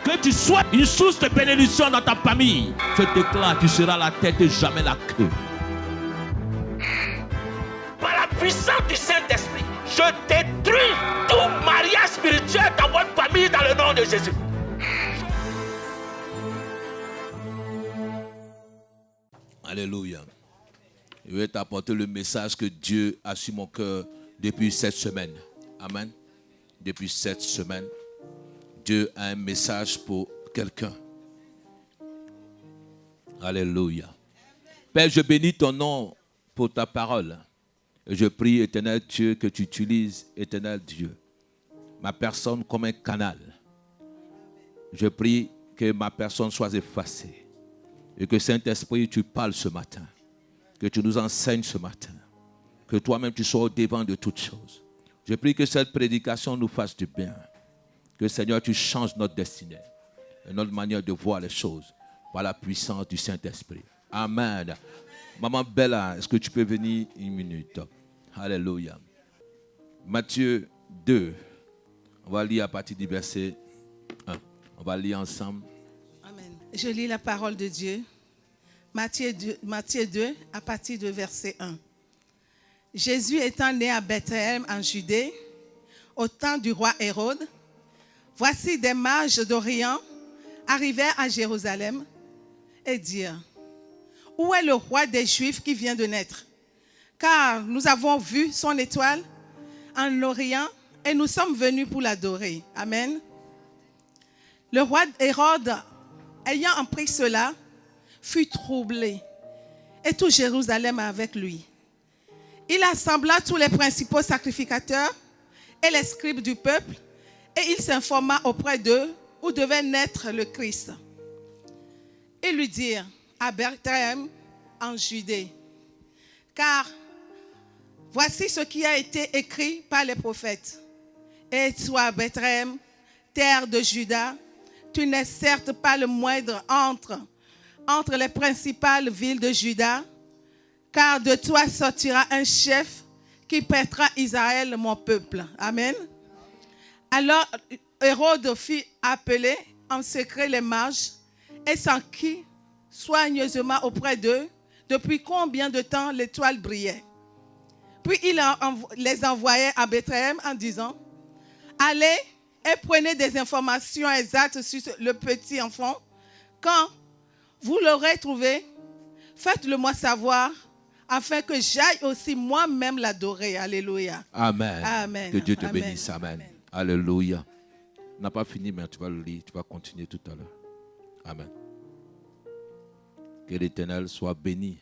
Que tu sois une source de bénédiction dans ta famille. Je déclare, tu seras la tête et jamais la queue. Par la puissance du Saint-Esprit, je détruis tout mariage spirituel dans votre famille dans le nom de Jésus. Alléluia. Je vais t'apporter le message que Dieu a sur mon cœur depuis cette semaine. Amen. Depuis cette semaine, Dieu a un message pour quelqu'un. Alléluia. Père, je bénis ton nom pour ta parole. Et je prie, éternel Dieu, que tu utilises, éternel Dieu, ma personne comme un canal. Je prie que ma personne soit effacée. Et que Saint-Esprit, tu parles ce matin. Que tu nous enseignes ce matin. Que toi-même, tu sois au devant de toutes choses. Je prie que cette prédication nous fasse du bien. Que Seigneur, tu changes notre destinée et notre manière de voir les choses par la puissance du Saint-Esprit. Amen. Maman Bella, est-ce que tu peux venir une minute? Alléluia. Matthieu 2. On va lire à partir du verset 1. On va lire ensemble. Amen. Je lis la parole de Dieu. Matthieu 2, à partir du verset 1. Jésus étant né à Bethléem en Judée, au temps du roi Hérode, voici des mages d'Orient arrivèrent à Jérusalem et dirent: où est le roi des Juifs qui vient de naître? Car nous avons vu son étoile en Orient et nous sommes venus pour l'adorer. Amen. Le roi Hérode, ayant appris cela, fut troublé, et tout Jérusalem avec lui. Il assembla tous les principaux sacrificateurs et les scribes du peuple, et il s'informa auprès d'eux où devait naître le Christ. Ils lui dirent: à Bethléem en Judée, car voici ce qui a été écrit par les prophètes. Et toi, Bethléem, terre de Juda, tu n'es certes pas le moindre entre les principales villes de Juda, car de toi sortira un chef qui paîtra Israël, mon peuple. Amen. Alors Hérode fit appeler en secret les mages et s'enquit soigneusement auprès d'eux depuis combien de temps l'étoile brillait. Puis il les envoyait à Bethléem en disant: allez et prenez des informations exactes sur le petit enfant. Quand vous l'aurez trouvé, faites-le-moi savoir, afin que j'aille aussi moi-même l'adorer. Alléluia. Amen. Amen. Que Dieu te Amen. bénisse. Amen. Amen. Alléluia. On n'a pas fini, mais tu vas le lire. Tu vas continuer tout à l'heure. Amen. Que l'Éternel soit béni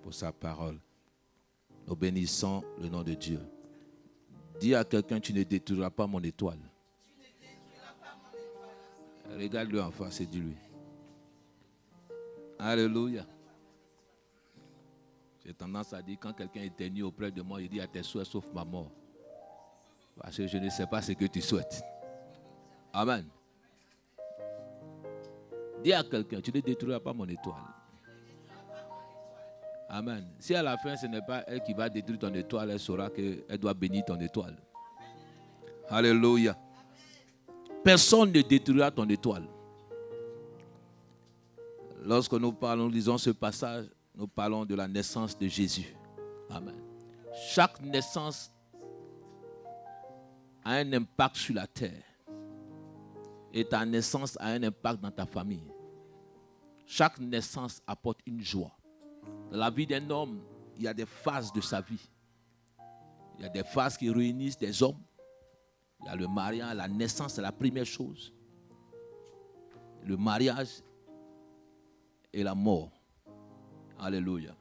pour sa parole. Nous bénissons le nom de Dieu. Dis à quelqu'un: tu ne détruiras pas mon étoile. Regarde-le en face et dis-lui. Alléluia. J'ai tendance à dire, quand quelqu'un éternue auprès de moi, il dit: à tes souhaits sauf ma mort. Parce que je ne sais pas ce que tu souhaites. Amen. Dis à quelqu'un: tu ne détruiras pas mon étoile. Amen. Si à la fin, ce n'est pas elle qui va détruire ton étoile, elle saura qu'elle doit bénir ton étoile. Alléluia. Personne ne détruira ton étoile. Lorsque nous lisons ce passage, nous parlons de la naissance de Jésus. Amen. Chaque naissance a un impact sur la terre. Et ta naissance a un impact dans ta famille. Chaque naissance apporte une joie. Dans la vie d'un homme, il y a des phases de sa vie. Il y a des phases qui réunissent des hommes. Il y a le mariage, la naissance, c'est la première chose. Le mariage et la mort. Alléluia.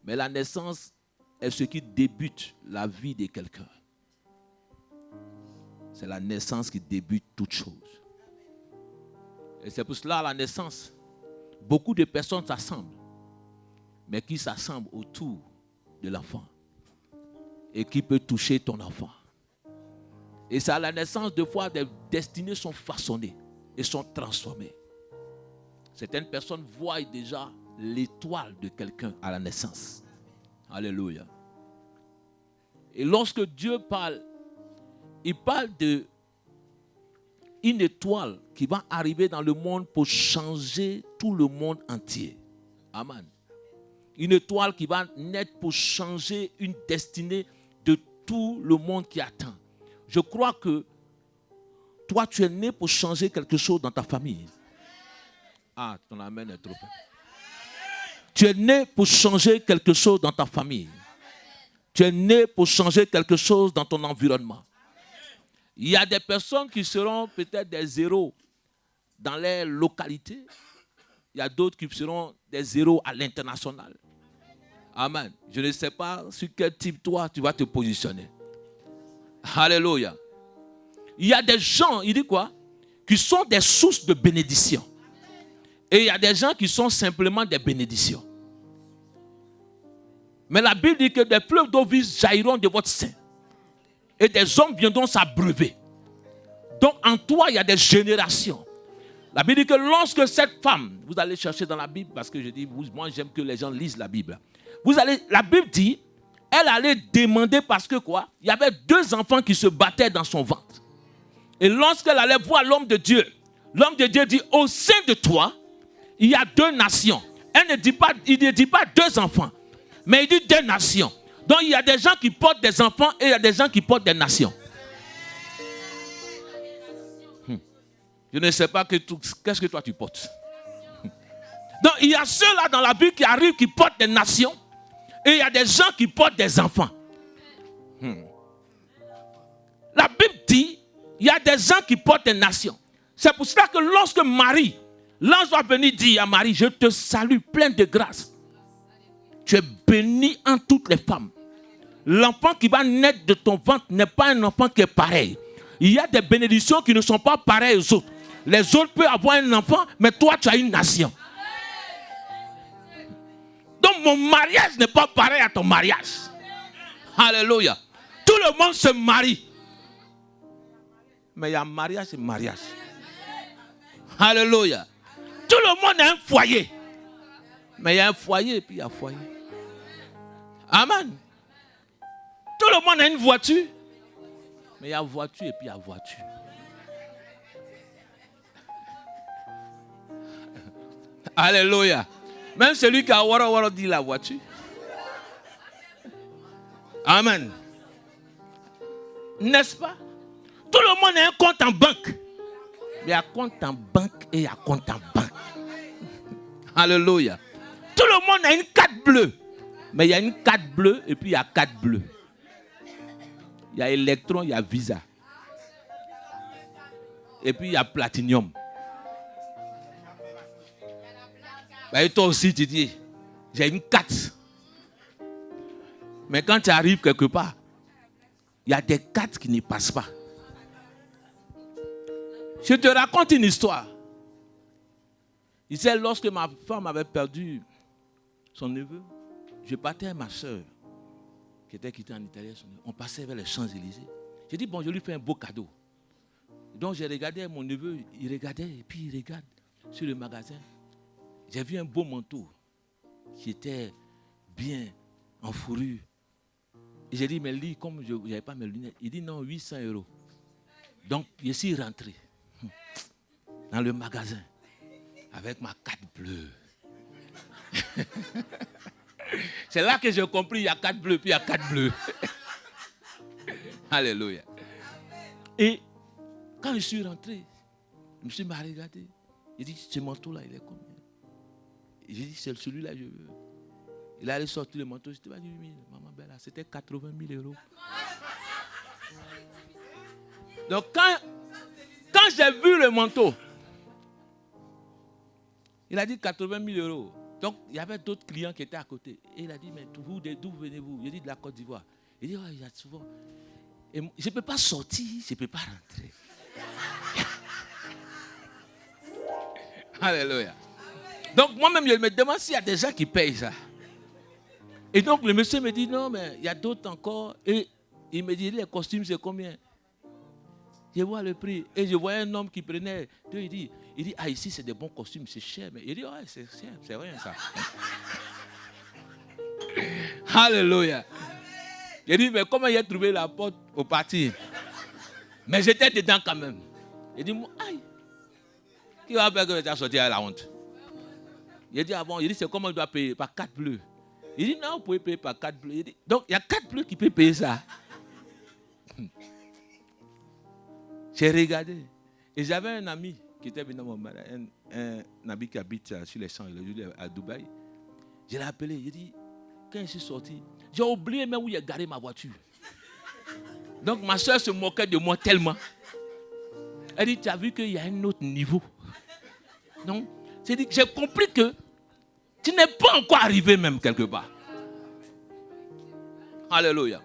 Mais la naissance est ce qui débute la vie de quelqu'un. C'est la naissance qui débute toute chose. Et c'est pour cela, la naissance, beaucoup de personnes s'assemblent, mais qui s'assemblent autour de l'enfant et qui peut toucher ton enfant. Et c'est à la naissance, de fois, des destinées sont façonnées et sont transformées. Certaines personnes voient déjà l'étoile de quelqu'un à la naissance. Alléluia. Et lorsque Dieu parle, il parle de une étoile qui va arriver dans le monde pour changer tout le monde entier. Amen. Une étoile qui va naître pour changer une destinée de tout le monde qui attend. Je crois que toi, tu es né pour changer quelque chose dans ta famille. Ah, ton amen est trop fort. Tu es né pour changer quelque chose dans ta famille. Tu es né pour changer quelque chose dans ton environnement. Il y a des personnes qui seront peut-être des zéros dans les localités. Il y a d'autres qui seront des zéros à l'international. Amen. Je ne sais pas sur quel type toi tu vas te positionner. Alléluia. Il y a des gens, il dit quoi? Qui sont des sources de bénédiction. Et il y a des gens qui sont simplement des bénédictions. Mais la Bible dit que des fleuves d'eau vive jailliront de votre sein. Et des hommes viendront s'abreuver. Donc en toi, il y a des générations. La Bible dit que lorsque cette femme, vous allez chercher dans la Bible, parce que je dis, moi j'aime que les gens lisent la Bible. La Bible dit, elle allait demander parce que quoi? Il y avait 2 enfants qui se battaient dans son ventre. Et lorsqu'elle allait voir l'homme de Dieu dit, au sein de toi, il y a 2 nations. Il ne dit pas 2 enfants, mais il dit 2 nations. Donc il y a des gens qui portent des enfants et il y a des gens qui portent des nations. Je ne sais pas qu'est-ce que toi tu portes. Donc il y a ceux-là dans la Bible qui arrivent, qui portent des nations. Et il y a des gens qui portent des enfants. La Bible dit, il y a des gens qui portent des nations. C'est pour cela que lorsque Marie, l'ange va venir dire à Marie, je te salue, pleine de grâce. Tu es bénie en toutes les femmes. L'enfant qui va naître de ton ventre n'est pas un enfant qui est pareil. Il y a des bénédictions qui ne sont pas pareilles aux autres. Les autres peuvent avoir un enfant, mais toi tu as une nation. Donc mon mariage n'est pas pareil à ton mariage. Alléluia. Tout le monde se marie. Mais il y a mariage et mariage. Alléluia. Tout le monde a un foyer. Mais il y a un foyer et puis il y a un foyer. Amen. Tout le monde a une voiture. Mais il y a voiture et puis il y a voiture. Alléluia. Même celui qui a wara dit la voiture. Amen. N'est-ce pas? Tout le monde a un compte en banque. Mais il y a compte en banque et il y a compte en banque. Alléluia. Tout le monde a une carte bleue. Mais il y a une carte bleue et puis il y a 4 bleus. Il y a Electron, il y a Visa. Et puis il y a Platinum. Et toi aussi tu dis, j'ai une carte. Mais quand tu arrives quelque part, il y a des cartes qui ne passent pas. Je te raconte une histoire. Il disait, lorsque ma femme avait perdu son neveu, je partais avec ma soeur, qui était quittée en Italie. On passait vers les Champs-Élysées. J'ai dit, bon, je lui fais un beau cadeau. Donc j'ai regardé mon neveu, il regardait, et puis il regarde sur le magasin. J'ai vu un beau manteau qui était bien en fourrure. Et j'ai dit, mais lui, comme je n'avais pas mes lunettes, il dit non, 800 €. Donc je suis rentré dans le magasin avec ma carte bleue. C'est là que j'ai compris, il y a 4 bleus, puis il y a 4 bleus. Alléluia. Et quand je suis rentré, le monsieur m'a regardé. Il dit, ce manteau-là, il est combien? J'ai dit, c'est celui-là, je veux. Il allait sortir le manteau. Je t'ai dit, oui, maman belle, c'était 80 000 €. Donc quand j'ai vu le manteau, il a dit 80 000 €. Donc il y avait d'autres clients qui étaient à côté. Et il a dit, mais d'où venez-vous? J'ai dit, de la Côte d'Ivoire. Il dit, oh, il y a souvent. Et je ne peux pas sortir, je ne peux pas rentrer. Alléluia. Donc moi-même, je me demande s'il y a des gens qui payent ça. Et donc le monsieur me dit, non, mais il y a d'autres encore. Et il me dit, les costumes, c'est combien? Je vois le prix. Et je voyais un homme qui prenait. Il dit, ah, ici, c'est des bons costumes, c'est cher. Mais il dit, ouais, c'est cher, c'est rien ça. Alléluia. J'ai dit, mais comment il a trouvé la porte au parti? Mais j'étais dedans quand même. Il dit, aïe, qui va faire que tu as sorti à la honte? Il dit, ah bon, il dit, c'est comment il doit payer? Par 4 bleus. Il dit, non, vous pouvez payer par 4 bleus. Il dit, donc, il y a 4 bleus qui peuvent payer ça. J'ai regardé. Et j'avais un ami qui était venu à mon mariage, un ami qui habite sur les champs, il est à Dubaï. Je l'ai appelé, il dit, quand je suis sorti, j'ai oublié même où il a garé ma voiture. Donc ma soeur se moquait de moi tellement. Elle dit, tu as vu qu'il y a un autre niveau. Non, j'ai compris que tu n'es pas encore arrivé même quelque part. Alléluia.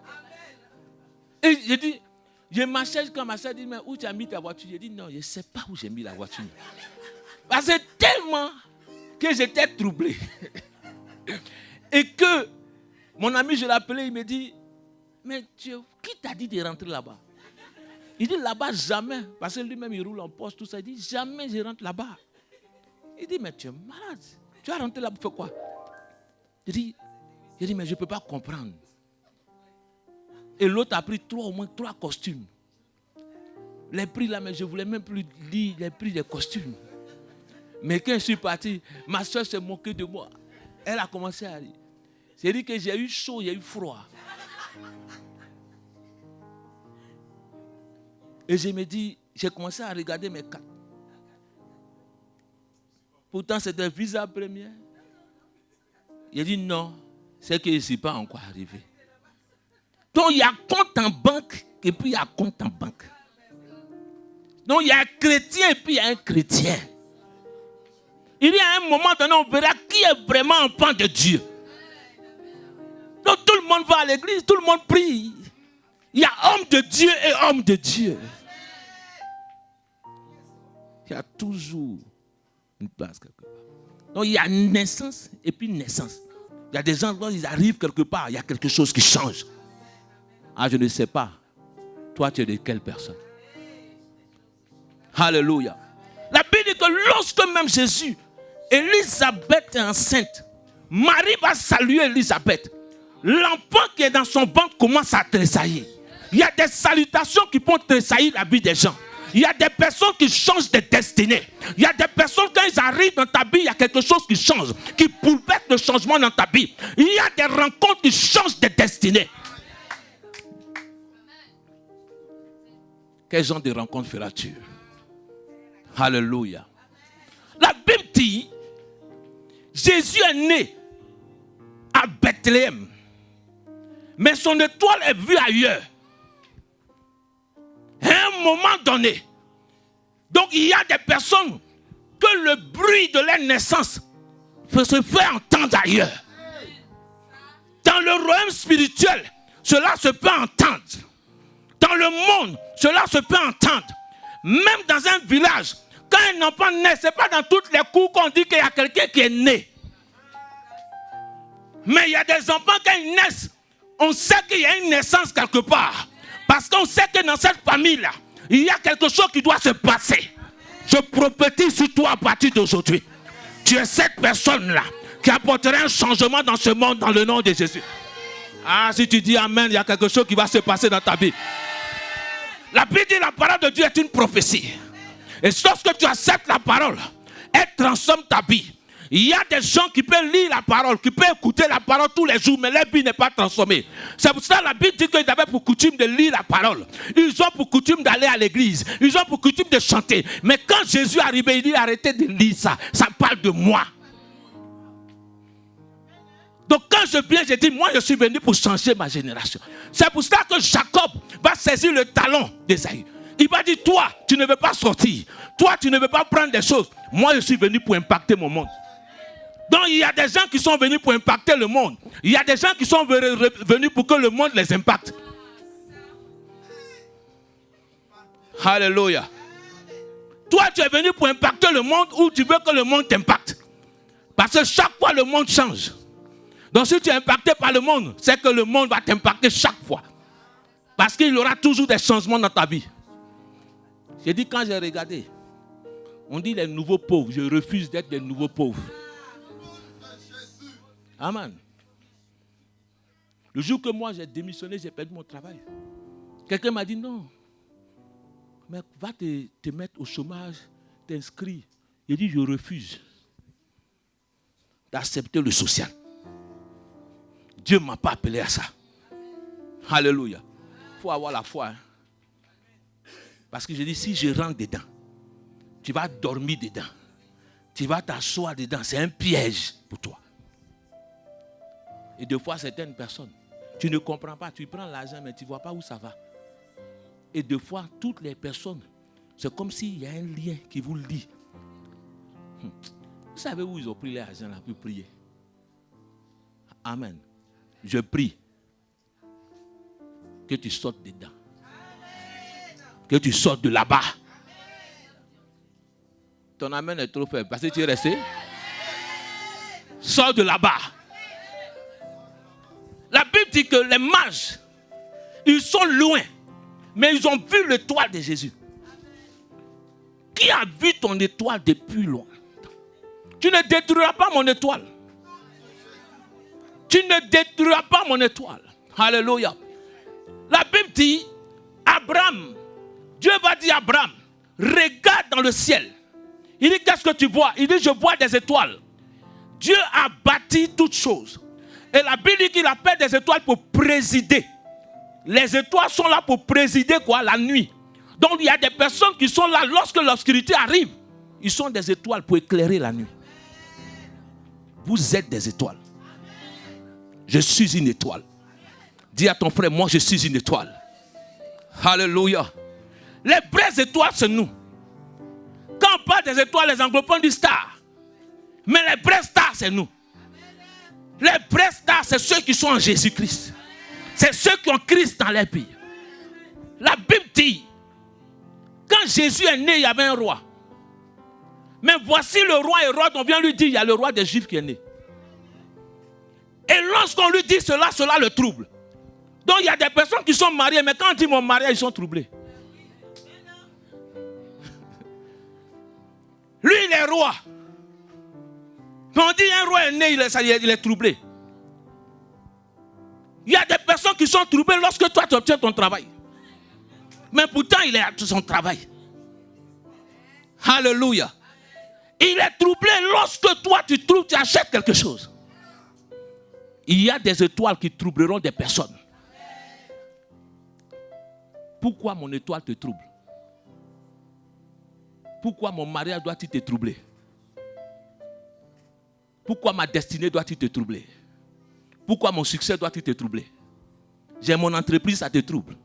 Et j'ai dit, je marchais quand ma soeur dit, mais où tu as mis ta voiture? J'ai dit, non, je ne sais pas où j'ai mis la voiture. Parce que tellement que j'étais troublé. Et que mon ami, je l'ai appelé, il me dit, mais qui t'a dit de rentrer là-bas? Il dit, là-bas, jamais. Parce que lui-même, il roule en poste, tout ça. Il dit, jamais je rentre là-bas. Il dit, mais tu es malade. Tu vas rentrer là-bas pour faire quoi? Il dit, mais je ne peux pas comprendre. Et l'autre a pris au moins 3 costumes. Les prix là, mais je ne voulais même plus lire les prix des costumes. Mais quand je suis parti, ma soeur s'est moquée de moi. Elle a commencé à rire. C'est-à-dire que j'ai eu chaud, j'ai eu froid. Et je me dis, j'ai commencé à regarder mes cartes. Pourtant, c'était visa première. J'ai dit non, c'est que je ne suis pas encore arrivé. Donc, il y a compte en banque et puis il y a compte en banque. Donc, il y a un chrétien et puis il y a un chrétien. Il y a un moment donné, on verra qui est vraiment enfant de Dieu. Donc, tout le monde va à l'église, tout le monde prie. Il y a homme de Dieu et homme de Dieu. Il y a toujours une place quelque part. Donc, il y a naissance et puis naissance. Il y a des gens, quand ils arrivent quelque part, il y a quelque chose qui change. Ah, je ne sais pas. Toi, tu es de quelle personne? Alléluia. La Bible dit que lorsque même Jésus, Élisabeth est enceinte, Marie va saluer Élisabeth. L'enfant qui est dans son ventre commence à tressaillir. Il y a des salutations qui font tressaillir la vie des gens. Il y a des personnes qui changent de destinée. Il y a des personnes, quand ils arrivent dans ta vie, il y a quelque chose qui change, qui bouleverse le changement dans ta vie. Il y a des rencontres qui changent de destinée. Quel genre de rencontre feras-tu? Alléluia. La Bible dit, Jésus est né à Bethléem, mais son étoile est vue ailleurs. À un moment donné, donc il y a des personnes que le bruit de leur naissance se fait entendre ailleurs. Dans le royaume spirituel, cela se peut entendre. Dans le monde, cela se peut entendre. Même dans un village, quand un enfant naît, ce n'est pas dans toutes les cours qu'on dit qu'il y a quelqu'un qui est né. Mais il y a des enfants, quand ils naissent, on sait qu'il y a une naissance quelque part. Parce qu'on sait que dans cette famille-là, il y a quelque chose qui doit se passer. Je prophétise sur toi à partir d'aujourd'hui. Tu es cette personne-là qui apportera un changement dans ce monde dans le nom de Jésus. Ah, si tu dis Amen, il y a quelque chose qui va se passer dans ta vie. La Bible dit la parole de Dieu est une prophétie. Et lorsque tu acceptes la parole, elle transforme ta vie. Il y a des gens qui peuvent lire la parole, qui peuvent écouter la parole tous les jours, mais leur vie n'est pas transformée. C'est pour ça que la Bible dit qu'ils avaient pour coutume de lire la parole. Ils ont pour coutume d'aller à l'église. Ils ont pour coutume de chanter. Mais quand Jésus est arrivé, il dit arrêtez de lire ça. Ça parle de moi. Donc quand je viens, je dis, moi je suis venu pour changer ma génération. C'est pour ça que Jacob va saisir le talon d'Ésaü. Il va dire, toi, tu ne veux pas sortir. Toi, tu ne veux pas prendre des choses. Moi, je suis venu pour impacter mon monde. Donc il y a des gens qui sont venus pour impacter le monde. Il y a des gens qui sont venus pour que le monde les impacte. Alléluia. Toi, tu es venu pour impacter le monde ou tu veux que le monde t'impacte. Parce que chaque fois, le monde change. Donc si tu es impacté par le monde, c'est que le monde va t'impacter chaque fois. Parce qu'il y aura toujours des changements dans ta vie. J'ai dit quand j'ai regardé, on dit les nouveaux pauvres. Je refuse d'être des nouveaux pauvres. Amen. Le jour que moi j'ai démissionné, j'ai perdu mon travail. Quelqu'un m'a dit non. Mais va te mettre au chômage, t'inscris. Il dit, je refuse d'accepter le social. Dieu ne m'a pas appelé à ça. Alléluia. Il faut avoir la foi. Hein. Parce que je dis, si je rentre dedans, tu vas dormir dedans. Tu vas t'asseoir dedans. C'est un piège pour toi. Et des fois, certaines personnes, tu ne comprends pas. Tu prends l'argent, mais tu ne vois pas où ça va. Et des fois, toutes les personnes, c'est comme s'il y a un lien qui vous lie. Vous savez où ils ont pris l'argent là pour prier? Amen. Je prie que tu sortes dedans. Que tu sortes de là-bas. Ton amen est trop faible parce que tu es resté. Sors de là-bas. La Bible dit que les mages, ils sont loin, mais ils ont vu l'étoile de Jésus. Qui a vu ton étoile depuis loin? Tu ne détruiras pas mon étoile. Tu ne détruiras pas mon étoile. Alléluia. La Bible dit, Abraham, Dieu va dire à Abraham, regarde dans le ciel. Il dit, qu'est-ce que tu vois? Il dit, je vois des étoiles. Dieu a bâti toutes choses. Et la Bible dit qu'il appelle des étoiles pour présider. Les étoiles sont là pour présider quoi? La nuit. Donc il y a des personnes qui sont là lorsque l'obscurité arrive. Ils sont des étoiles pour éclairer la nuit. Vous êtes des étoiles. Je suis une étoile. Dis à ton frère, moi je suis une étoile. Alléluia. Les vraies étoiles, c'est nous. Quand on parle des étoiles, les anglophones disent stars. Mais les vraies stars, c'est nous. Les vraies stars, c'est ceux qui sont en Jésus-Christ. C'est ceux qui ont Christ dans leur vie. La Bible dit, quand Jésus est né, il y avait un roi. Mais voici le roi Hérode, on vient lui dire, il y a le roi des Juifs qui est né. Et lorsqu'on lui dit cela, cela le trouble. Donc il y a des personnes qui sont mariées, mais quand on dit mon mariage, ils sont troublés. Lui, il est roi. Quand on dit un roi est né, il est troublé. Il y a des personnes qui sont troublées lorsque toi tu obtiens ton travail. Mais pourtant, il est à son travail. Alléluia. Il est troublé lorsque toi tu trouves, tu achètes quelque chose. Il y a des étoiles qui troubleront des personnes. Pourquoi mon étoile te trouble? Pourquoi mon mariage doit-il te troubler? Pourquoi ma destinée doit-il te troubler? Pourquoi mon succès doit-il te troubler? J'ai mon entreprise, ça te trouble.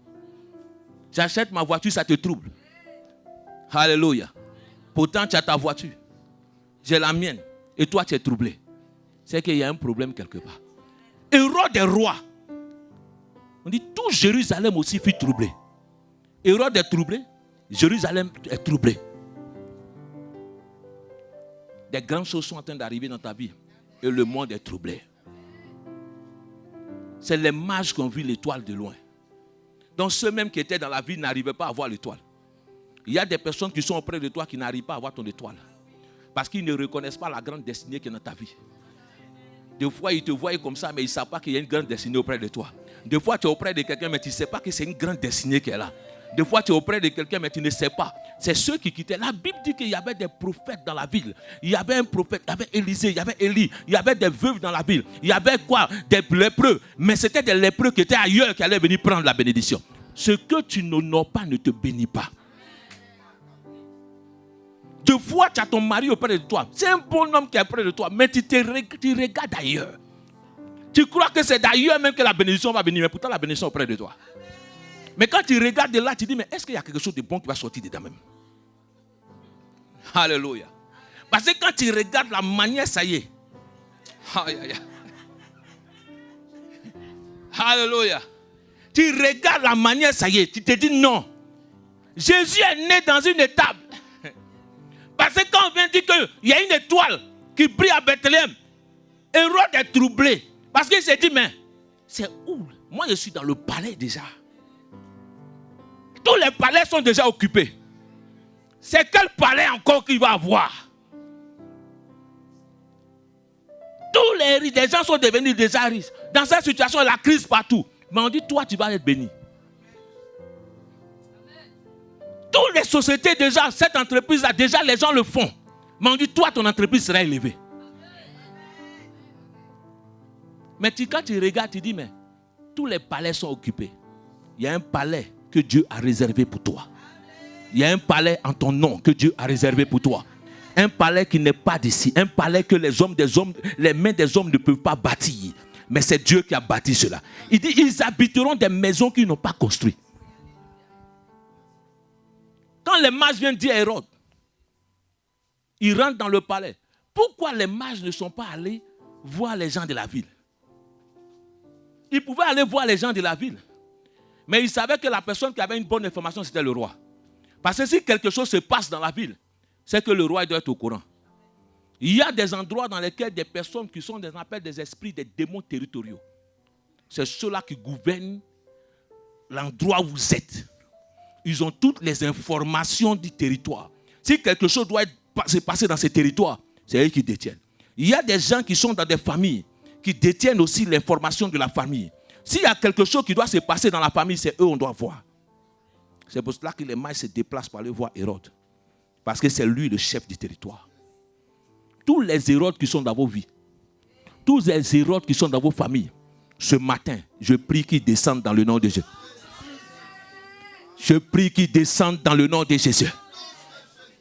J'achète ma voiture, ça te trouble. Alléluia. Pourtant, tu as ta voiture. J'ai la mienne. Et toi, tu es troublé. C'est qu'il y a un problème quelque part. Hérode est roi. On dit tout Jérusalem aussi fut troublé. Hérode est troublé. Jérusalem est troublé. Des grandes choses sont en train d'arriver dans ta vie. Et le monde est troublé. C'est les mages qui ont vu l'étoile de loin. Donc ceux même qui étaient dans la ville n'arrivaient pas à voir l'étoile. Il y a des personnes qui sont auprès de toi qui n'arrivent pas à voir ton étoile. Parce qu'ils ne reconnaissent pas la grande destinée qui est dans ta vie. Des fois, ils te voient comme ça, mais ils ne savent pas qu'il y a une grande destinée auprès de toi. Des fois, tu es auprès de quelqu'un, mais tu ne sais pas que c'est une grande destinée qui est là. Des fois, tu es auprès de quelqu'un, mais tu ne sais pas. C'est ceux qui quittaient. La Bible dit qu'il y avait des prophètes dans la ville. Il y avait un prophète, il y avait Élisée, il y avait Élie, il y avait des veuves dans la ville. Il y avait quoi? Des lépreux. Mais c'était des lépreux qui étaient ailleurs qui allaient venir prendre la bénédiction. Ce que tu n'honores pas ne te bénit pas. Deux fois, tu as ton mari auprès de toi. C'est un bon homme qui est auprès de toi, mais tu regardes ailleurs. Tu crois que c'est d'ailleurs même que la bénédiction va venir, mais pourtant la bénédiction est auprès de toi. Mais quand tu regardes de là, tu dis, mais est-ce qu'il y a quelque chose de bon qui va sortir dedans même? Alléluia. Parce que quand tu regardes la manière, ça y est. Alléluia. Tu regardes la manière, ça y est. Tu te dis non. Jésus est né dans une étable. Parce que quand on vient dire qu'il y a une étoile qui brille à Bethléem, Hérode est troublé. Parce qu'il s'est dit, mais c'est où? Moi, je suis dans le palais déjà. Tous les palais sont déjà occupés. C'est quel palais encore qu'il va avoir? Tous les riches, les gens sont devenus déjà riches. Dans cette situation, la crise partout. Mais on dit, toi, tu vas être béni. Tous toutes les sociétés, déjà, cette entreprise-là, déjà, les gens le font. Mais on dit, toi, ton entreprise sera élevée. Mais quand tu regardes, tu dis, mais tous les palais sont occupés. Il y a un palais que Dieu a réservé pour toi. Il y a un palais en ton nom que Dieu a réservé pour toi. Un palais qui n'est pas d'ici. Un palais que les mains des hommes ne peuvent pas bâtir. Mais c'est Dieu qui a bâti cela. Il dit, ils habiteront des maisons qu'ils n'ont pas construites. Quand les mages viennent dire à Hérode, ils rentrent dans le palais. Pourquoi les mages ne sont pas allés voir les gens de la ville? Ils pouvaient aller voir les gens de la ville. Mais ils savaient que la personne qui avait une bonne information, c'était le roi. Parce que si quelque chose se passe dans la ville, c'est que le roi doit être au courant. Il y a des endroits dans lesquels des personnes qui sont des appels des esprits, des démons territoriaux. C'est ceux-là qui gouvernent l'endroit où vous êtes. Ils ont toutes les informations du territoire. Si quelque chose doit se passer dans ces territoires, c'est eux qui détiennent. Il y a des gens qui sont dans des familles qui détiennent aussi l'information de la famille. S'il y a quelque chose qui doit se passer dans la famille, c'est eux qu'on doit voir. C'est pour cela que les mages se déplacent pour aller voir Hérode. Parce que c'est lui le chef du territoire. Tous les Hérodes qui sont dans vos vies, tous les Hérodes qui sont dans vos familles, ce matin, je prie qu'ils descendent dans le nom de Jésus. Je prie qu'ils descendent dans le nom de Jésus.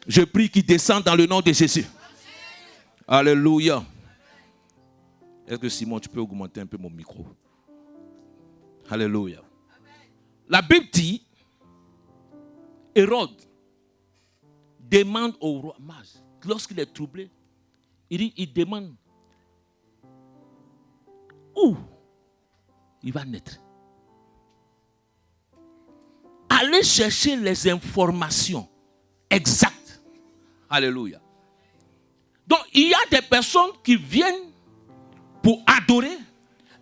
Je prie qu'ils descendent dans le nom de Jésus. Alléluia. Est-ce que Simon, tu peux augmenter un peu mon micro? Alléluia. La Bible dit, Hérode demande au roi mage, lorsqu'il est troublé, il demande où il va naître. Allez chercher les informations exactes. Alléluia. Donc, il y a des personnes qui viennent pour adorer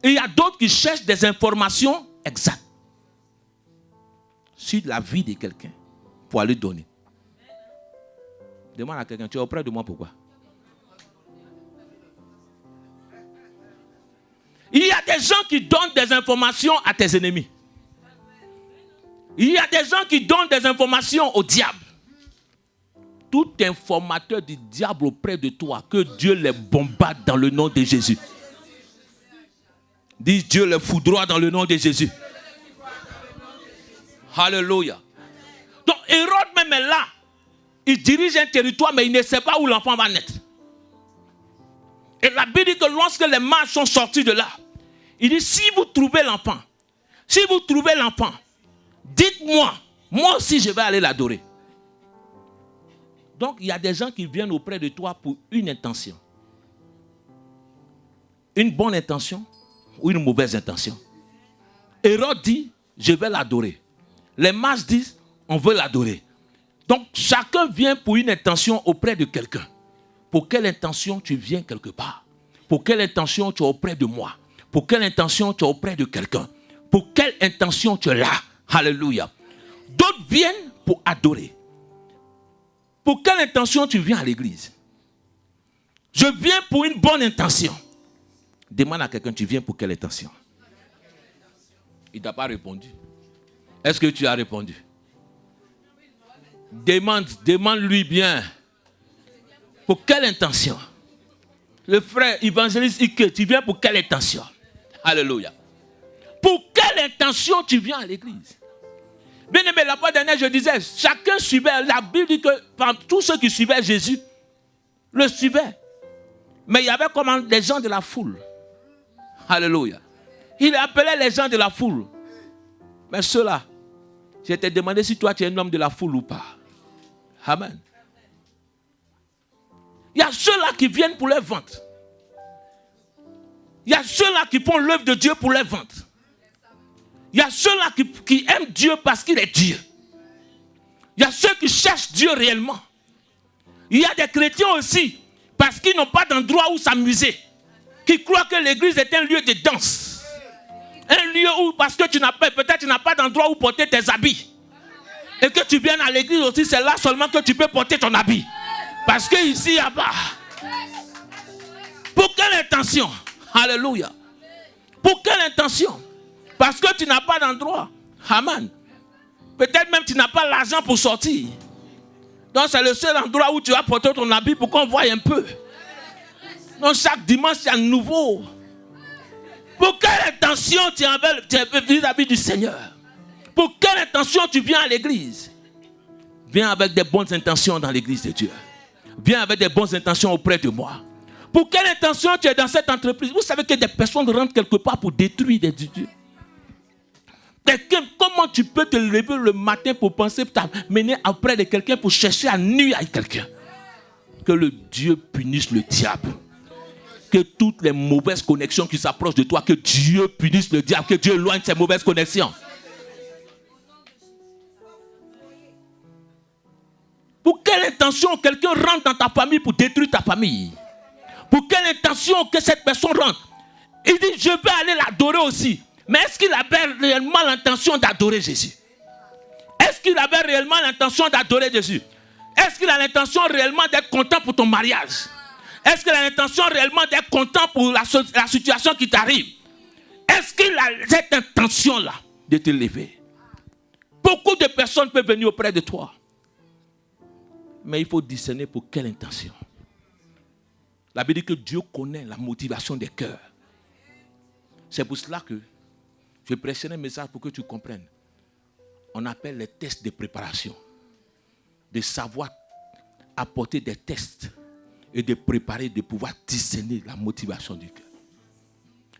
et il y a d'autres qui cherchent des informations exactes sur la vie de quelqu'un pour aller donner. Demande à quelqu'un, tu es auprès de moi pourquoi? Il y a des gens qui donnent des informations à tes ennemis. Il y a des gens qui donnent des informations au diable. Tout informateur du diable auprès de toi, que Dieu les bombarde dans le nom de Jésus. Dis Dieu les foudroie dans le nom de Jésus. Alléluia. Donc Hérode même est là. Il dirige un territoire, mais il ne sait pas où l'enfant va naître. Et la Bible dit que lorsque les mages sont sortis de là, il dit, si vous trouvez l'enfant, dites-moi, moi aussi je vais aller l'adorer. Donc il y a des gens qui viennent auprès de toi pour une intention. Une bonne intention ou une mauvaise intention. Hérode dit, je vais l'adorer. Les mages disent, on veut l'adorer. Donc chacun vient pour une intention auprès de quelqu'un. Pour quelle intention tu viens quelque part? Pour quelle intention tu es auprès de moi? Pour quelle intention tu es auprès de quelqu'un? Pour quelle intention tu es là? Alléluia. D'autres viennent pour adorer. Pour quelle intention tu viens à l'église? Je viens pour une bonne intention. Demande à quelqu'un, tu viens pour quelle intention? Il ne t'a pas répondu. Est-ce que tu as répondu? Demande-lui bien. Pour quelle intention? Le frère évangéliste Ike, tu viens pour quelle intention? Alléluia. Pour quelle intention tu viens à l'église? Bien aimé, la fois dernière, je disais, chacun suivait. La Bible dit que tous ceux qui suivaient Jésus le suivaient. Mais il y avait comme des gens de la foule. Alléluia. Il appelait les gens de la foule. Mais ceux-là, je t'ai demandé si toi tu es un homme de la foule ou pas. Amen. Il y a ceux-là qui viennent pour les ventes. Il y a ceux-là qui font l'œuvre de Dieu pour les ventes. Il y a ceux-là qui aiment Dieu parce qu'il est Dieu. Il y a ceux qui cherchent Dieu réellement. Il y a des chrétiens aussi, parce qu'ils n'ont pas d'endroit où s'amuser, qui croient que l'église est un lieu de danse. Un lieu où, parce que peut-être tu n'as pas d'endroit où porter tes habits. Et que tu viennes à l'église aussi, c'est là seulement que tu peux porter ton habit. Parce que ici, il n'y a pas. Pour quelle intention? Alléluia. Pour quelle intention? Parce que tu n'as pas d'endroit. Amen. Peut-être même tu n'as pas l'argent pour sortir. Donc c'est le seul endroit où tu vas porter ton habit pour qu'on voie un peu. Donc chaque dimanche, c'est à nouveau. Pour quelle intention tu es vis-à-vis du Seigneur? Pour quelle intention tu viens à l'église? Viens avec des bonnes intentions dans l'église de Dieu. Viens avec des bonnes intentions auprès de moi. Pour quelle intention tu es dans cette entreprise? Vous savez que des personnes rentrent quelque part pour détruire des dieux. Comment tu peux te lever le matin pour penser t'amener auprès de quelqu'un pour chercher à nuire à quelqu'un? Que le Dieu punisse le diable. Que toutes les mauvaises connexions qui s'approchent de toi, que Dieu punisse le diable, que Dieu éloigne ces mauvaises connexions. Pour quelle intention quelqu'un rentre dans ta famille pour détruire ta famille? Pour quelle intention que cette personne rentre? Il dit, je vais aller l'adorer aussi. Mais est-ce qu'il avait réellement l'intention d'adorer Jésus? Est-ce qu'il avait réellement l'intention d'adorer Jésus? Est-ce qu'il a l'intention réellement d'être content pour ton mariage? Est-ce qu'il a l'intention réellement d'être content pour la situation qui t'arrive? Est-ce qu'il a cette intention-là de te lever? Beaucoup de personnes peuvent venir auprès de toi. Mais il faut discerner pour quelle intention. La Bible dit que Dieu connaît la motivation des cœurs. C'est pour cela que je prêcherai un message pour que tu comprennes. On appelle les tests de préparation. De savoir apporter des tests et de préparer, de pouvoir discerner la motivation du cœur.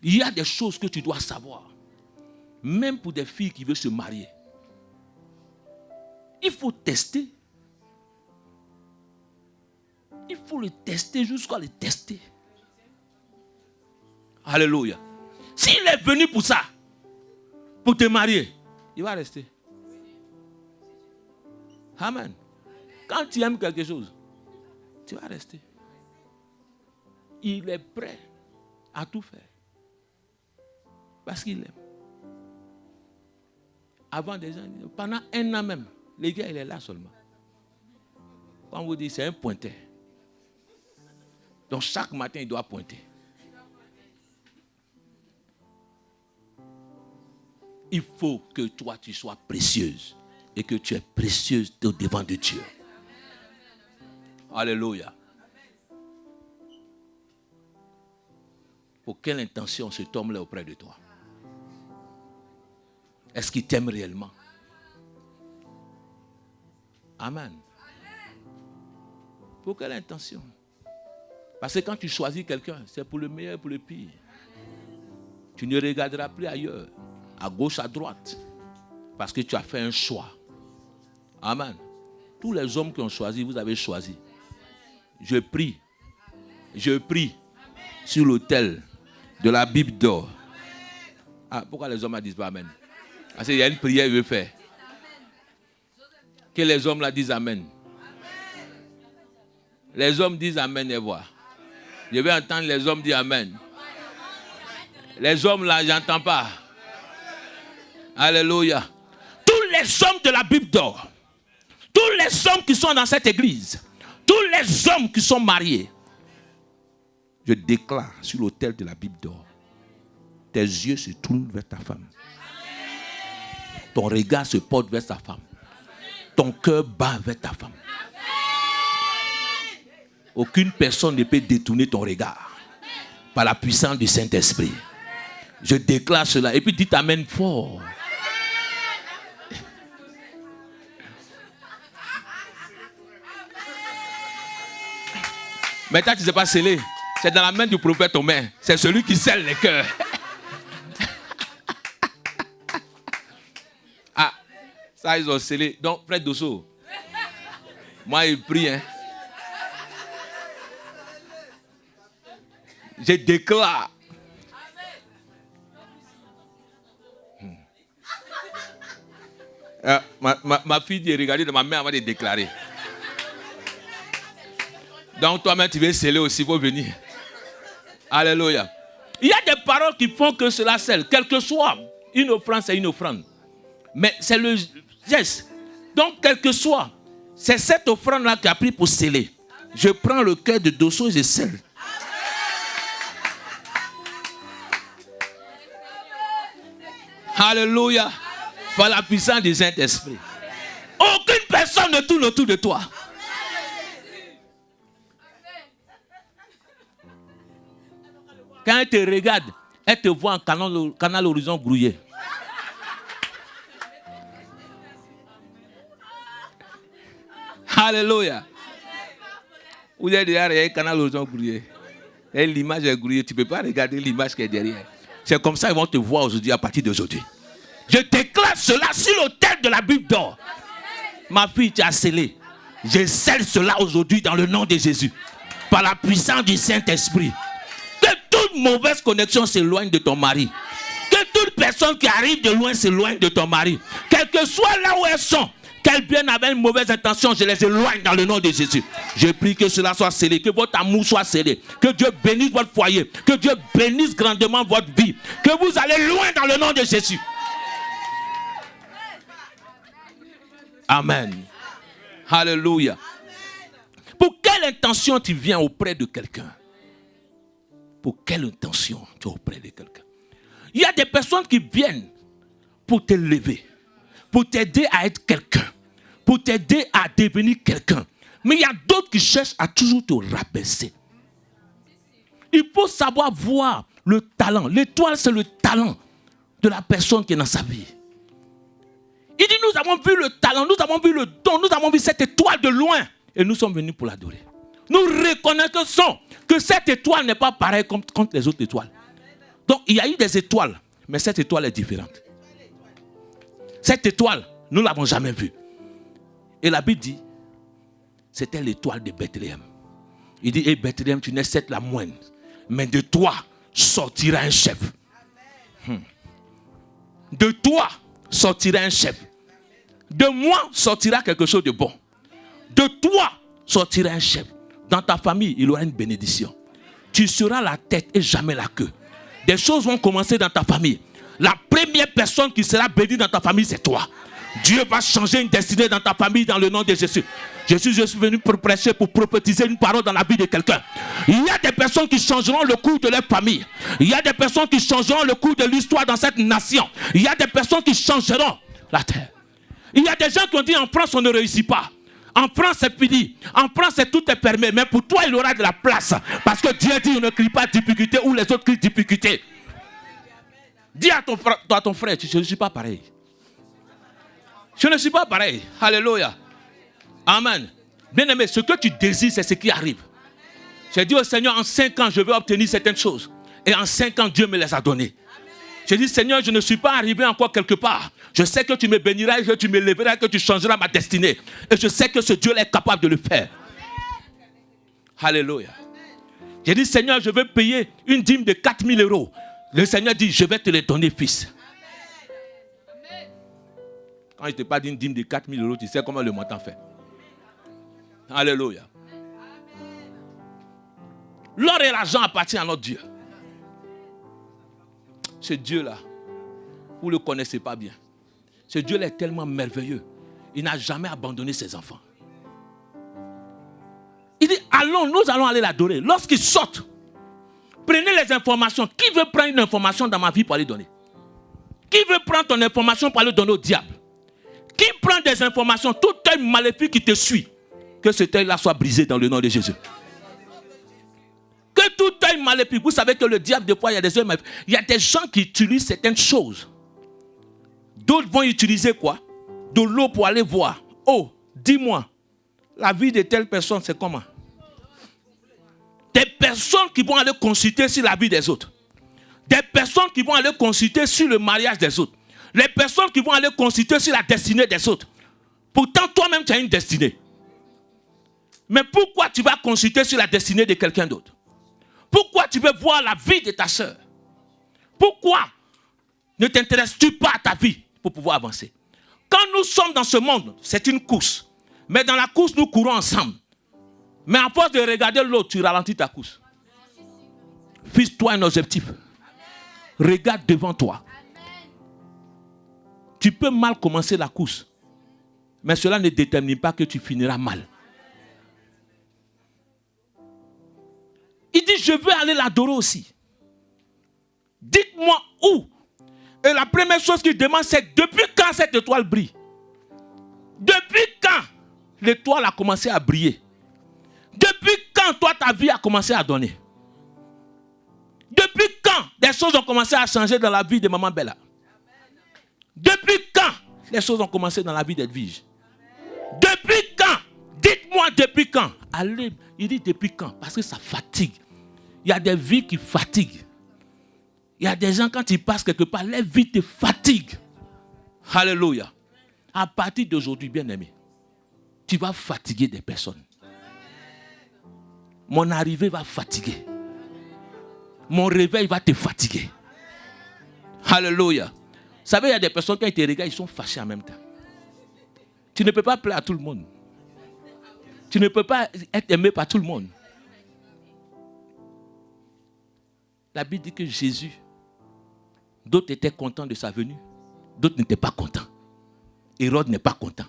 Il y a des choses que tu dois savoir. Même pour des filles qui veulent se marier. Il faut tester. Il faut le tester jusqu'à le tester. Alléluia. S'il est venu pour ça, pour te marier, il va rester. Amen. Quand tu aimes quelque chose, tu vas rester. Il est prêt à tout faire. Parce qu'il aime. Avant des gens, pendant un an même, le gars il est là seulement. Quand on vous dit c'est un pointeur. Donc chaque matin il doit pointer. Il faut que toi tu sois précieuse et que tu es précieuse au devant de Dieu. Alléluia. Pour quelle intention cet homme-là est auprès de toi? Est-ce qu'il t'aime réellement? Amen. Pour quelle intention? Parce que quand tu choisis quelqu'un, c'est pour le meilleur et pour le pire. Tu ne regarderas plus ailleurs, à gauche, à droite, parce que tu as fait un choix. Amen. Tous les hommes qui ont choisi, vous avez choisi. Je prie sur l'autel de la Bible d'or. Ah, pourquoi les hommes ne disent pas Amen? Parce qu'il y a une prière qu'il veut faire. Que les hommes là disent Amen. Les hommes disent Amen et voilà. Je vais entendre les hommes dire Amen. Les hommes là, j'entends pas. Alléluia. Tous les hommes de la Bible d'or, tous les hommes qui sont dans cette église, tous les hommes qui sont mariés, je déclare sur l'autel de la Bible d'or, tes yeux se tournent vers ta femme. Ton regard se porte vers ta femme. Ton cœur bat vers ta femme. Aucune personne ne peut détourner ton regard par la puissance du Saint-Esprit. Je déclare cela. Et puis dites Amen fort. Maintenant, tu ne sais pas sceller. C'est dans la main du prophète Omer. C'est celui qui scelle les cœurs. Ah, ça ils ont scellé. Donc, frère Dosso, moi, il prie. Hein. Je déclare. Ma fille dit, regardez de ma main avant de déclarer. Donc toi-même tu veux sceller aussi, il faut venir. Alléluia. Il y a des paroles qui font que cela scelle. Quel que soit, une offrande c'est une offrande. Mais c'est le geste. Donc quel que soit, c'est cette offrande-là qui a pris pour sceller. Je prends le cœur de Dosso et je scelle. Alléluia. Par la puissance du Saint-Esprit. Aucune personne ne tourne autour de toi. Quand elle te regarde, elle te voit en canal horizon brouillé. Alléluia. Vous êtes derrière un canal horizon brouillé. Et l'image est brouillée. Tu ne peux pas regarder l'image qui est derrière. C'est comme ça qu'ils vont te voir aujourd'hui, à partir d'aujourd'hui. Je déclare cela sur l'autel de la Bible d'or. Ma fille, tu as scellé. Je scelle cela aujourd'hui dans le nom de Jésus. Par la puissance du Saint-Esprit. Que toute mauvaise connexion s'éloigne de ton mari. Que toute personne qui arrive de loin s'éloigne de ton mari. Quel que soit là où elles sont, qu'elles viennent avec une mauvaise intention, je les éloigne dans le nom de Jésus. Je prie que cela soit scellé, que votre amour soit scellé. Que Dieu bénisse votre foyer. Que Dieu bénisse grandement votre vie. Que vous allez loin dans le nom de Jésus. Amen. Alléluia. Pour quelle intention tu viens auprès de quelqu'un? Pour quelle intention tu es auprès de quelqu'un? Il y a des personnes qui viennent pour t'élever, pour t'aider à être quelqu'un, pour t'aider à devenir quelqu'un. Mais il y a d'autres qui cherchent à toujours te rabaisser. Il faut savoir voir le talent. L'étoile, c'est le talent de la personne qui est dans sa vie. Il dit, nous avons vu le talent, nous avons vu le don, nous avons vu cette étoile de loin. Et nous sommes venus pour l'adorer. Nous reconnaissons que cette étoile n'est pas pareille comme les autres étoiles. Donc, il y a eu des étoiles, mais cette étoile est différente. Cette étoile, nous ne l'avons jamais vue. Et la Bible dit, c'était l'étoile de Bethléem. Il dit, hé Bethléem, tu n'es certes la moindre, mais de toi sortira un chef. De toi sortira un chef. De moi sortira quelque chose de bon. De toi sortira un chef. Dans ta famille, il y aura une bénédiction. Tu seras la tête et jamais la queue. Des choses vont commencer dans ta famille. La première personne qui sera bénie dans ta famille, c'est toi. Dieu va changer une destinée dans ta famille dans le nom de Jésus. Je suis venu pour prêcher, pour prophétiser une parole dans la vie de quelqu'un. Il y a des personnes qui changeront le cours de leur famille. Il y a des personnes qui changeront le cours de l'histoire dans cette nation. Il y a des personnes qui changeront la terre. Il y a des gens qui ont dit en France on ne réussit pas. En France c'est fini. En France c'est tout est permis. Mais pour toi il y aura de la place. Parce que Dieu dit on ne crie pas difficulté ou les autres crient difficulté. Dis à ton frère, je ne suis pas pareil. Je ne suis pas pareil. Alléluia. Amen. Bien aimé, ce que tu désires, c'est ce qui arrive. J'ai dit au Seigneur, en 5 ans, je vais obtenir certaines choses. Et en 5 ans, Dieu me les a données. J'ai dit, Seigneur, je ne suis pas arrivé encore quelque part. Je sais que tu me béniras, que tu me lèveras, que tu changeras ma destinée. Et je sais que ce Dieu est capable de le faire. Alléluia. J'ai dit, Seigneur, je vais payer une dîme de 4 000 euros. Le Seigneur dit, je vais te les donner, fils. Quand je ne t'ai pas dit une dîme de 4 000 euros, tu sais comment le montant fait. Alléluia. L'or et l'argent appartiennent à notre Dieu. Ce Dieu-là, vous ne le connaissez pas bien. Ce Dieu-là est tellement merveilleux. Il n'a jamais abandonné ses enfants. Il dit, allons, nous allons aller l'adorer. Lorsqu'ils sortent, prenez les informations. Qui veut prendre une information dans ma vie pour aller donner? Qui veut prendre ton information pour aller donner au diable? Qui prend des informations? Tout œil maléfique qui te suit, que cet œil-là soit brisé dans le nom de Jésus. Que tout œil maléfique. Vous savez que le diable, des fois, il y a des œils maléfiques. Il y a des gens qui utilisent certaines choses. D'autres vont utiliser quoi? De l'eau pour aller voir. Oh, dis-moi, la vie de telle personne, c'est comment? Des personnes qui vont aller consulter sur la vie des autres. Des personnes qui vont aller consulter sur le mariage des autres. Les personnes qui vont aller consulter sur la destinée des autres. Pourtant, toi-même, tu as une destinée. Mais pourquoi tu vas consulter sur la destinée de quelqu'un d'autre? Pourquoi tu veux voir la vie de ta soeur? Pourquoi ne t'intéresses-tu pas à ta vie pour pouvoir avancer? Quand nous sommes dans ce monde, c'est une course. Mais dans la course, nous courons ensemble. Mais à force de regarder l'autre, tu ralentis ta course. Fixe-toi un objectif. Regarde devant toi. Tu peux mal commencer la course. Mais cela ne détermine pas que tu finiras mal. Il dit, je veux aller l'adorer aussi. Dites-moi où. Et la première chose qu'il demande, c'est depuis quand cette étoile brille? Depuis quand l'étoile a commencé à briller? Depuis quand toi, ta vie a commencé à donner? Depuis quand des choses ont commencé à changer dans la vie de Maman Bella? Depuis quand les choses ont commencé dans la vie d'Edwige? Depuis quand? Dites-moi depuis quand? Allez, il dit depuis quand? Parce que ça fatigue. Il y a des vies qui fatiguent. Il y a des gens, quand ils passent quelque part, les vies te fatiguent. Alléluia. À partir d'aujourd'hui, bien-aimé, tu vas fatiguer des personnes. Mon arrivée va fatiguer. Mon réveil va te fatiguer. Alléluia. Vous savez, il y a des personnes, quand ils te regardent, ils sont fâchés en même temps. Tu ne peux pas plaire à tout le monde. Tu ne peux pas être aimé par tout le monde. La Bible dit que Jésus, d'autres étaient contents de sa venue, d'autres n'étaient pas contents. Hérode n'est pas content.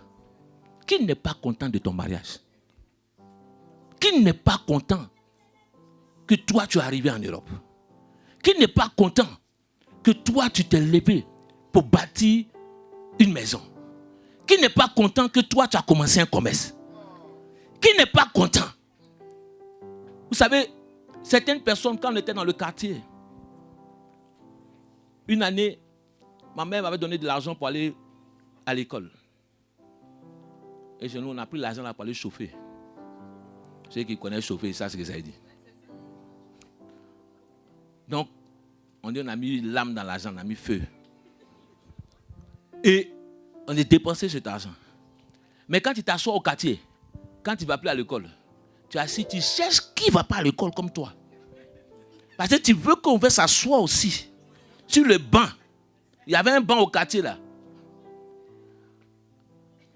Qui n'est pas content de ton mariage? Qui n'est pas content que toi tu es arrivé en Europe? Qui n'est pas content que toi tu t'es levé pour bâtir une maison? Qui n'est pas content que toi tu as commencé un commerce? Qui n'est pas content? Vous savez, certaines personnes, quand on était dans le quartier, une année, ma mère m'avait donné de l'argent pour aller à l'école. Et chez nous, on a pris l'argent là pour aller chauffer. Ceux qui connaissent chauffer, ça c'est ce que ça veut dire. Donc, on a mis l'âme dans l'argent, on a mis feu. Et on a dépensé cet argent. Mais quand tu t'assois au quartier, quand tu ne vas plus à l'école, tu es assis, tu cherches qui ne va pas à l'école comme toi. Parce que tu veux qu'on va s'asseoir aussi sur le banc. Il y avait un banc au quartier là.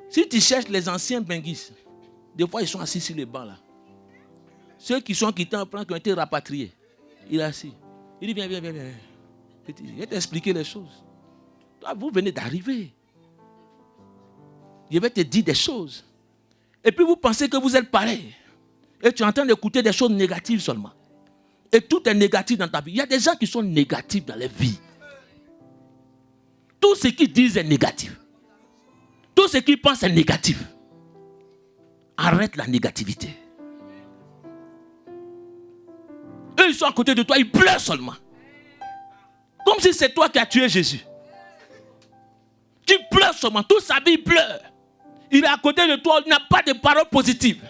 Si tu cherches les anciens benguistes, des fois ils sont assis sur les bancs là. Ceux qui sont quittés en France, qui ont été rapatriés, il est assis. Il dit viens. Je vais t'expliquer les choses. Toi, vous venez d'arriver. Je vais te dire des choses. Et puis vous pensez que vous êtes pareil. Et tu es en train d'écouter des choses négatives seulement. Et tout est négatif dans ta vie. Il y a des gens qui sont négatifs dans leur vie. Tout ce qu'ils disent est négatif. Tout ce qu'ils pensent est négatif. Arrête la négativité. Eux, ils sont à côté de toi, ils pleurent seulement. Comme si c'est toi qui as tué Jésus. Tu pleures seulement, toute sa vie il pleure. Il est à côté de toi, il n'a pas de paroles positives.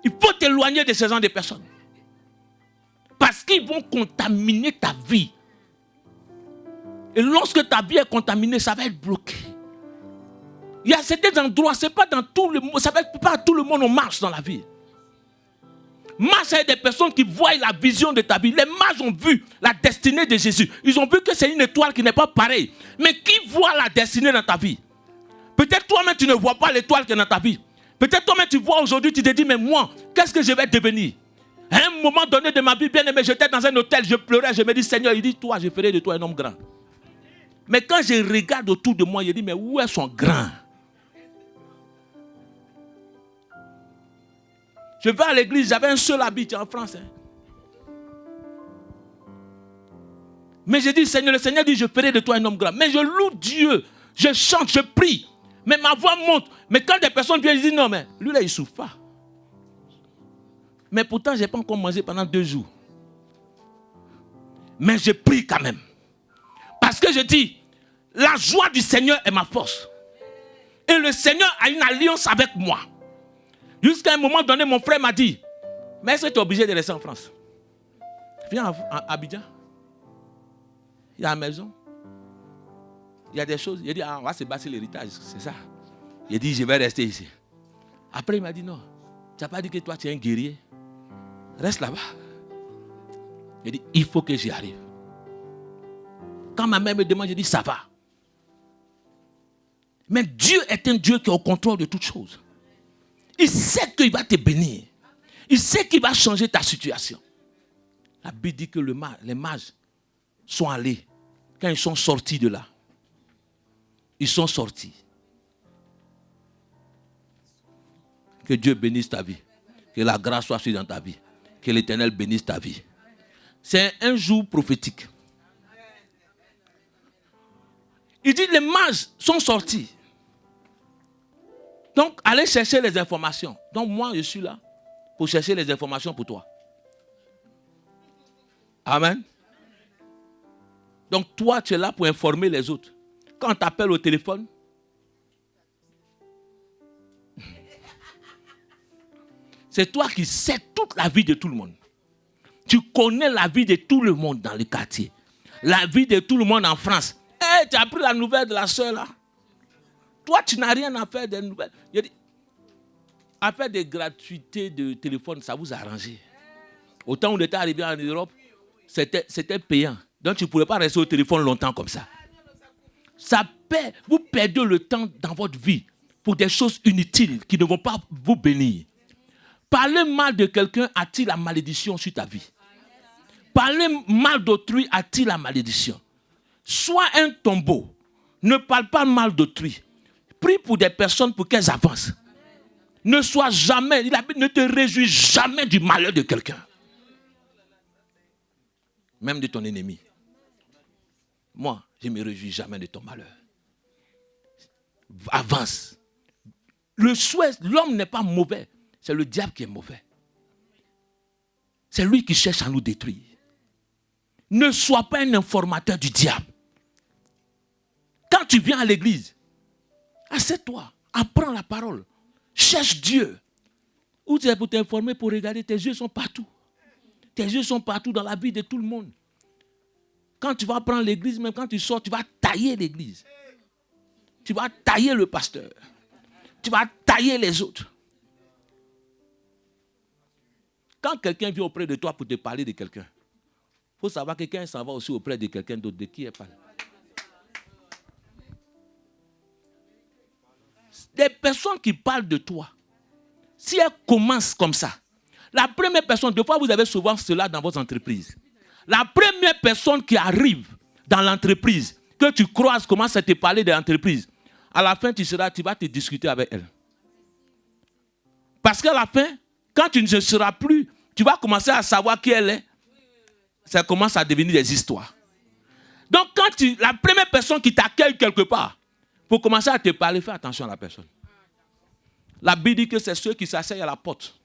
Il faut t'éloigner de ce genre de personnes. Parce qu'ils vont contaminer ta vie. Et lorsque ta vie est contaminée, ça va être bloqué. Il y a certains endroits, c'est pas dans tout le monde, ça va être pas tout le monde on marche dans la vie. Marche avec des personnes qui voient la vision de ta vie. Les mages ont vu la destinée de Jésus. Ils ont vu que c'est une étoile qui n'est pas pareille. Mais qui voit la destinée dans ta vie? Peut-être toi-même tu ne vois pas l'étoile qui est dans ta vie. Peut-être toi-même tu vois aujourd'hui, tu te dis, mais moi, qu'est-ce que je vais devenir? À un moment donné de ma vie, bien aimé, j'étais dans un hôtel, je pleurais, je me dis, Seigneur, il dit, toi, je ferai de toi un homme grand. Mais quand je regarde autour de moi, je dis, mais où est son grand? Je vais à l'église, j'avais un seul habit en France. Mais je dis, Seigneur, le Seigneur dit, je ferai de toi un homme grand. Mais je loue Dieu, je chante, je prie. Mais ma voix monte. Mais quand des personnes viennent, je dis, non, mais lui là, il ne souffre pas. Mais pourtant, je n'ai pas encore mangé pendant 2 jours. Mais je prie quand même. Parce que je dis, la joie du Seigneur est ma force. Et le Seigneur a une alliance avec moi. Jusqu'à un moment donné, mon frère m'a dit, mais est-ce que tu es obligé de rester en France? Viens à Abidjan. Il y a la maison. Il y a des choses. Il a dit, on va se bâtir l'héritage. C'est ça. Il a dit, je vais rester ici. Après, il m'a dit, non. Tu n'as pas dit que toi, tu es un guerrier. Reste là-bas. Il a dit, il faut que j'y arrive. Quand ma mère me demande, je dis, ça va. Mais Dieu est un Dieu qui est au contrôle de toutes choses. Il sait qu'il va te bénir. Il sait qu'il va changer ta situation. La Bible dit que les mages sont allés. Quand ils sont sortis de là, ils sont sortis. Que Dieu bénisse ta vie. Que la grâce soit dans ta vie. Que l'Éternel bénisse ta vie. C'est un jour prophétique. Il dit, les mages sont sortis. Donc, allez chercher les informations. Donc, moi, je suis là pour chercher les informations pour toi. Amen. Donc, toi, tu es là pour informer les autres. Quand on t'appelle au téléphone, c'est toi qui sais toute la vie de tout le monde. Tu connais la vie de tout le monde dans le quartier. La vie de tout le monde en France. Hey, tu as pris la nouvelle de la soeur là. Toi, tu n'as rien à faire des nouvelles. Je dis, à faire des gratuités de téléphone, ça vous a arrangé. Au temps où on était arrivé en Europe, c'était payant. Donc, tu ne pouvais pas rester au téléphone longtemps comme ça. Ça perd. Vous perdez le temps dans votre vie pour des choses inutiles qui ne vont pas vous bénir. Parler mal de quelqu'un attire la malédiction sur ta vie. Parler mal d'autrui attire la malédiction. Sois un tombeau. Ne parle pas mal d'autrui. Prie pour des personnes pour qu'elles avancent. Ne sois jamais, ne te réjouis jamais du malheur de quelqu'un. Même de ton ennemi. Moi, je ne me réjouis jamais de ton malheur. Avance. Le souhait, l'homme n'est pas mauvais. C'est le diable qui est mauvais. C'est lui qui cherche à nous détruire. Ne sois pas un informateur du diable. Quand tu viens à l'église, assieds-toi, apprends la parole, cherche Dieu. Ou tu es pour t'informer, pour regarder, tes yeux sont partout. Tes yeux sont partout dans la vie de tout le monde. Quand tu vas prendre l'église, même quand tu sors, tu vas tailler l'église. Tu vas tailler le pasteur. Tu vas tailler les autres. Quand quelqu'un vient auprès de toi pour te parler de quelqu'un, il faut savoir que quelqu'un s'en va aussi auprès de quelqu'un d'autre. De qui elle parle? Des personnes qui parlent de toi, si elles commencent comme ça, la première personne, des fois vous avez souvent cela dans votre entreprise. La première personne qui arrive dans l'entreprise, que tu croises, commence à te parler de l'entreprise, à la fin tu vas te discuter avec elle. Parce qu'à la fin, quand tu ne seras plus, tu vas commencer à savoir qui elle est. Ça commence à devenir des histoires. Donc, la première personne qui t'accueille quelque part, pour commencer à te parler, fais attention à la personne. La Bible dit que c'est ceux qui s'asseyent à la porte.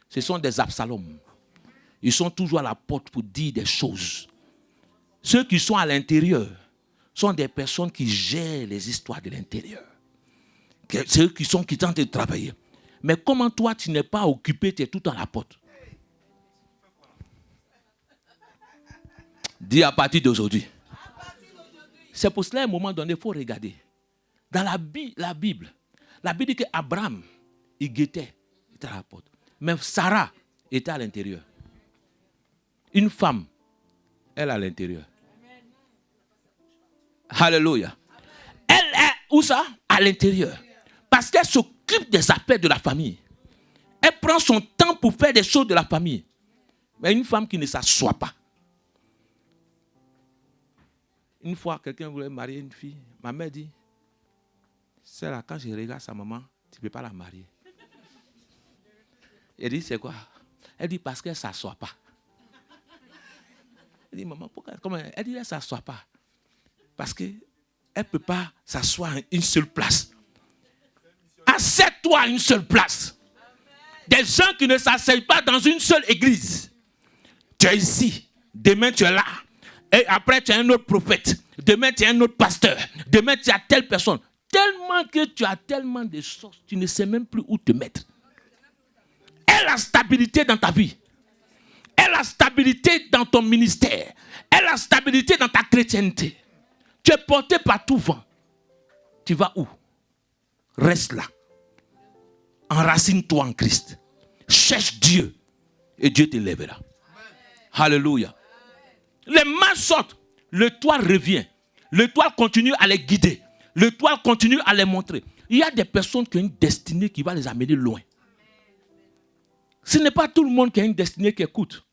Ce sont des Absalom. Ils sont toujours à la porte pour dire des choses. Ceux qui sont à l'intérieur sont des personnes qui gèrent les histoires de l'intérieur. Ceux qui tentent de travailler. Mais comment toi, tu n'es pas occupé, tu es tout à la porte. Dis à partir d'aujourd'hui. C'est pour cela, à un moment donné, il faut regarder. Dans la Bible dit qu'Abraham, il guettait, il était à la porte. Mais Sarah était à l'intérieur. Une femme, elle est à l'intérieur. Alléluia. Elle est où ça? À l'intérieur. Parce qu'elle s'occupe des affaires de la famille. Elle prend son temps pour faire des choses de la famille. Mais une femme qui ne s'assoit pas. Une fois, quelqu'un voulait marier une fille. Ma mère dit, c'est là, quand je regarde sa maman, tu ne peux pas la marier. Elle dit, c'est quoi? Elle dit, parce qu'elle ne s'assoit pas. Elle dit, maman, pourquoi? Comment? Elle dit, elle ne s'assoit pas. Parce qu'elle ne peut pas s'asseoir à une seule place. Assieds-toi à une seule place. Des gens qui ne s'asseyent pas dans une seule église. Tu es ici, demain tu es là. Et après tu es un autre prophète. Demain tu es un autre pasteur. Demain tu as telle personne. Tellement que tu as tellement de choses, tu ne sais même plus où te mettre. Et la stabilité dans ta vie. Et la stabilité dans ton ministère. Et la stabilité dans ta chrétienté. Tu es porté par tout vent. Tu vas où? Reste là. Enracine-toi en Christ. Cherche Dieu. Et Dieu t'élèvera. Alléluia. Les mains sortent. Le toit revient. Le toit continue à les guider. Le toit continue à les montrer. Il y a des personnes qui ont une destinée qui va les amener loin. Ce n'est pas tout le monde qui a une destinée qui écoute.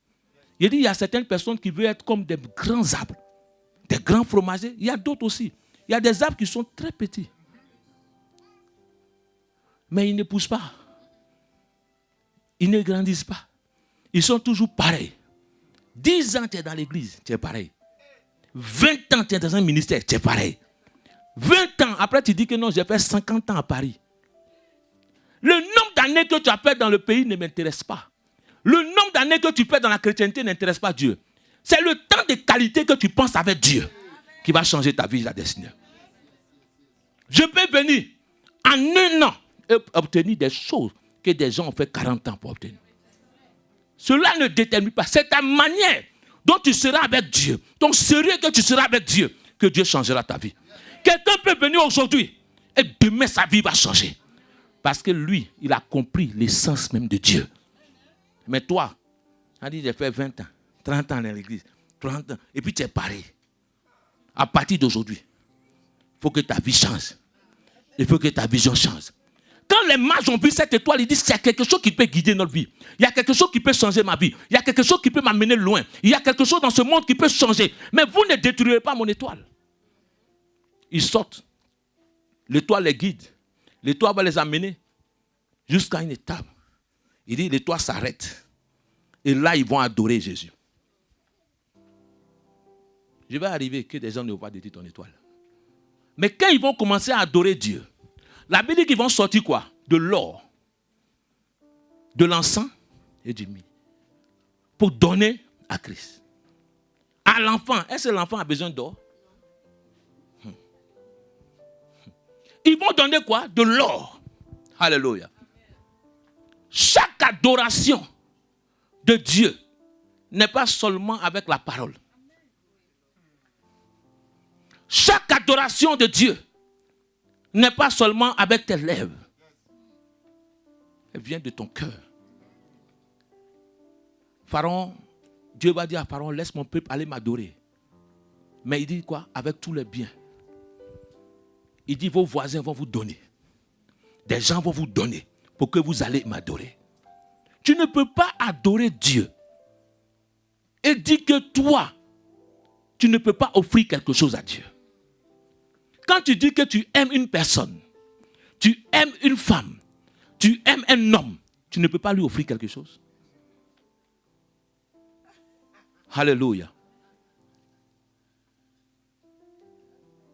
Il dit, il y a certaines personnes qui veulent être comme des grands arbres. Des grands fromagers. Il y a d'autres aussi. Il y a des arbres qui sont très petits. Mais ils ne poussent pas. Ils ne grandissent pas. Ils sont toujours pareils. 10 ans, tu es dans l'église, tu es pareil. 20 ans, tu es dans un ministère, tu es pareil. 20 ans, après tu dis que non, j'ai fait 50 ans à Paris. Le nombre d'années que tu as fait dans le pays ne m'intéresse pas. Le nombre d'années que tu fais dans la chrétienté n'intéresse pas Dieu. C'est le temps de qualité que tu penses avec Dieu qui va changer ta vie et ta destinée. Je peux venir en 1 an et obtenir des choses que des gens ont fait 40 ans pour obtenir. Cela ne détermine pas. C'est ta manière dont tu seras avec Dieu, ton sérieux que tu seras avec Dieu, que Dieu changera ta vie. Quelqu'un peut venir aujourd'hui et demain sa vie va changer. Parce que lui, il a compris l'essence même de Dieu. Mais toi, on dit, j'ai fait 20 ans, 30 ans dans l'église, 30 ans, et puis tu es pareil. À partir d'aujourd'hui, il faut que ta vie change. Il faut que ta vision change. Quand les mages ont vu cette étoile, ils disent qu'il y a quelque chose qui peut guider notre vie. Il y a quelque chose qui peut changer ma vie. Il y a quelque chose qui peut m'amener loin. Il y a quelque chose dans ce monde qui peut changer. Mais vous ne détruirez pas mon étoile. Ils sortent. L'étoile les guide. L'étoile va les amener jusqu'à une étape. Il dit, l'étoile s'arrête. Et là, ils vont adorer Jésus. Je vais arriver que des gens ne vont pas détruire ton étoile. Mais quand ils vont commencer à adorer Dieu, la Bible dit qu'ils vont sortir quoi? De l'or, de l'encens et du myrrhe. Pour donner à Christ. À l'enfant. Est-ce que l'enfant a besoin d'or? Ils vont donner quoi? De l'or. Alléluia. Chaque adoration de Dieu n'est pas seulement avec la parole. Chaque adoration de Dieu n'est pas seulement avec tes lèvres. Elle vient de ton cœur. Pharaon, Dieu va dire à Pharaon, laisse mon peuple aller m'adorer. Mais il dit quoi? Avec tous les biens. Il dit, vos voisins vont vous donner. Des gens vont vous donner pour que vous allez m'adorer. Tu ne peux pas adorer Dieu et dire que toi, tu ne peux pas offrir quelque chose à Dieu. Quand tu dis que tu aimes une personne, tu aimes une femme, tu aimes un homme, tu ne peux pas lui offrir quelque chose. Alléluia.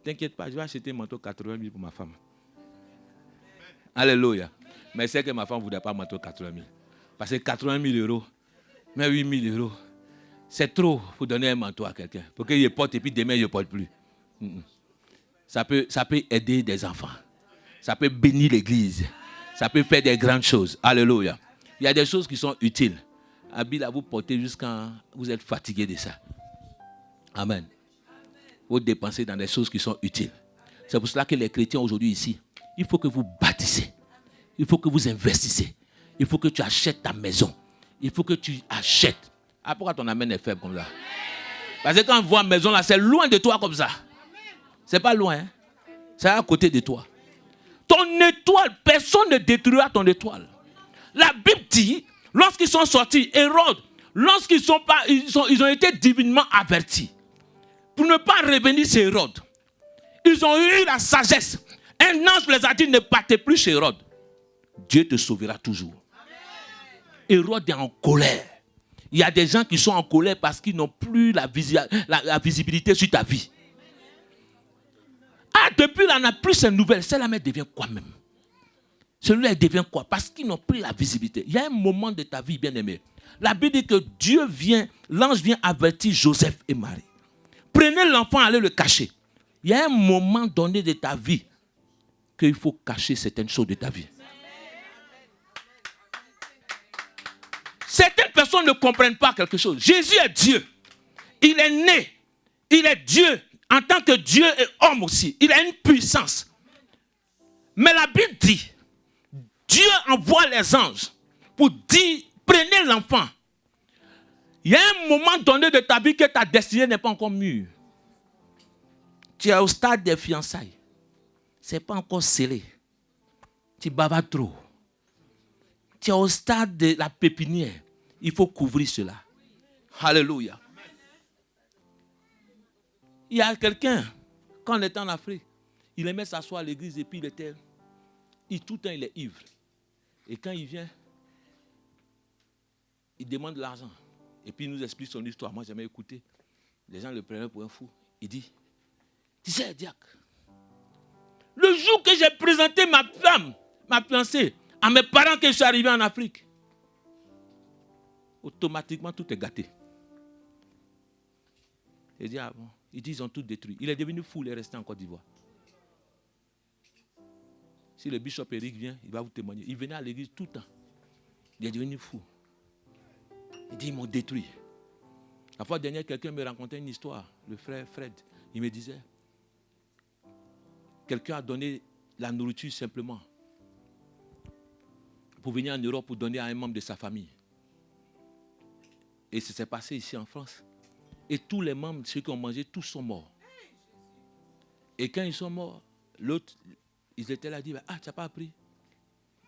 T'inquiète pas, je vais acheter un manteau 80 000 pour ma femme. Alléluia. Mais c'est que ma femme ne voudrait pas un manteau 80 000. Parce que 80 000 euros, mais 8 000 euros, c'est trop pour donner un manteau à quelqu'un. Pour qu'il le porte et puis demain, il ne porte plus. Ça peut aider des enfants. Ça peut bénir l'église. Ça peut faire des grandes choses. Alléluia. Il y a des choses qui sont utiles. Habile à vous porter jusqu'à vous êtes fatigué de ça. Amen. Vous dépensez dans des choses qui sont utiles. C'est pour cela que les chrétiens aujourd'hui ici, il faut que vous bâtissez. Il faut que vous investissez. Il faut que tu achètes ta maison. Il faut que tu achètes. Ah, pourquoi ton amen est faible comme ça? Parce que quand on voit une maison là, c'est loin de toi comme ça. C'est pas loin. Hein? C'est à côté de toi. Ton étoile, personne ne détruira ton étoile. La Bible dit, lorsqu'ils sont sortis, Hérode, ils ont été divinement avertis. Pour ne pas revenir chez Hérode. Ils ont eu la sagesse. Un ange les a dit, ne partez plus chez Hérode. Dieu te sauvera toujours. Hérode est en colère. Il y a des gens qui sont en colère parce qu'ils n'ont plus la visibilité sur ta vie. Ah, depuis là, on n'a plus ces nouvelles. Celle-là, elle devient quoi même? Celui-là, il devient quoi? Parce qu'ils n'ont plus la visibilité. Il y a un moment de ta vie, bien aimé. La Bible dit que l'ange vient avertir Joseph et Marie. Prenez l'enfant, allez le cacher. Il y a un moment donné de ta vie qu'il faut cacher certaines choses de ta vie. Certaines personnes ne comprennent pas quelque chose. Jésus est Dieu. Il est né. Il est Dieu. En tant que Dieu et homme aussi. Il a une puissance. Mais la Bible dit, Dieu envoie les anges pour dire, prenez l'enfant. Il y a un moment donné de ta vie que ta destinée n'est pas encore mûre. Tu es au stade des fiançailles. Ce n'est pas encore scellé. Tu bavardes trop. Tu es au stade de la pépinière. Il faut couvrir cela. Alléluia. Il y a quelqu'un, quand on était en Afrique, il aimait s'asseoir à l'église et puis tout le temps il est ivre. Et quand il vient, il demande de l'argent. Et puis il nous explique son histoire. Moi, j'aimais écouter. Les gens le prenaient pour un fou. Il dit, tu sais, diacre, Le jour que j'ai présenté ma femme, ma fiancée, à mes parents que je suis arrivé en Afrique, automatiquement tout est gâté. Il dit, ah bon, ils disent ils ont tout détruit. Il est devenu fou, il est resté en Côte d'Ivoire. Si le bishop Eric vient, il va vous témoigner. Il venait à l'église tout le temps. Il est devenu fou. Il dit, ils m'ont détruit. La fois dernière, quelqu'un me racontait une histoire, le frère Fred. Il me disait, quelqu'un a donné la nourriture simplement pour venir en Europe pour donner à un membre de sa famille. Et ça s'est passé ici en France. Et tous les membres, ceux qui ont mangé, tous sont morts. Et quand ils sont morts, l'autre, ils étaient là, ils disent, ah, tu n'as pas appris?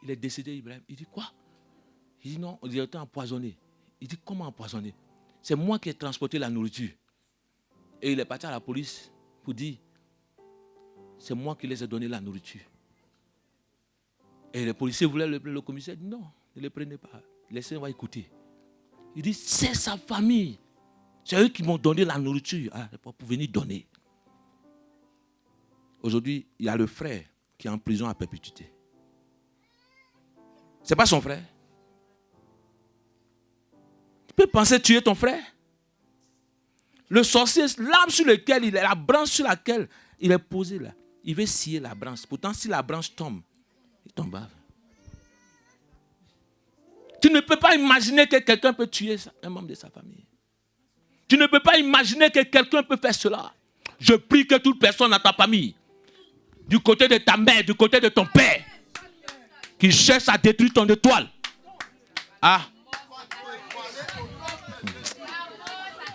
Il est décédé, Ibrahim. Il dit, quoi? Il dit, non, il était empoisonné. Il dit, comment empoisonné? C'est moi qui ai transporté la nourriture. Et il est parti à la police pour dire, c'est moi qui les ai donné la nourriture. Et les policiers voulaient le commissaire dit, non, ne les prenez pas. Laissez-moi écouter. Il dit, c'est sa famille. C'est eux qui m'ont donné la nourriture pour venir donner. Aujourd'hui, il y a le frère qui est en prison à perpétuité. Ce n'est pas son frère. Tu peux penser tuer ton frère? Le sorcier, l'arbre sur lequel il est, la branche sur laquelle il est posé là, il veut scier la branche. Pourtant, si la branche tombe, il tombe. Tu ne peux pas imaginer que quelqu'un peut tuer un membre de sa famille. Tu ne peux pas imaginer que quelqu'un peut faire cela. Je prie que toute personne dans ta famille, du côté de ta mère, du côté de ton père, qui cherche à détruire ton étoile. Ah.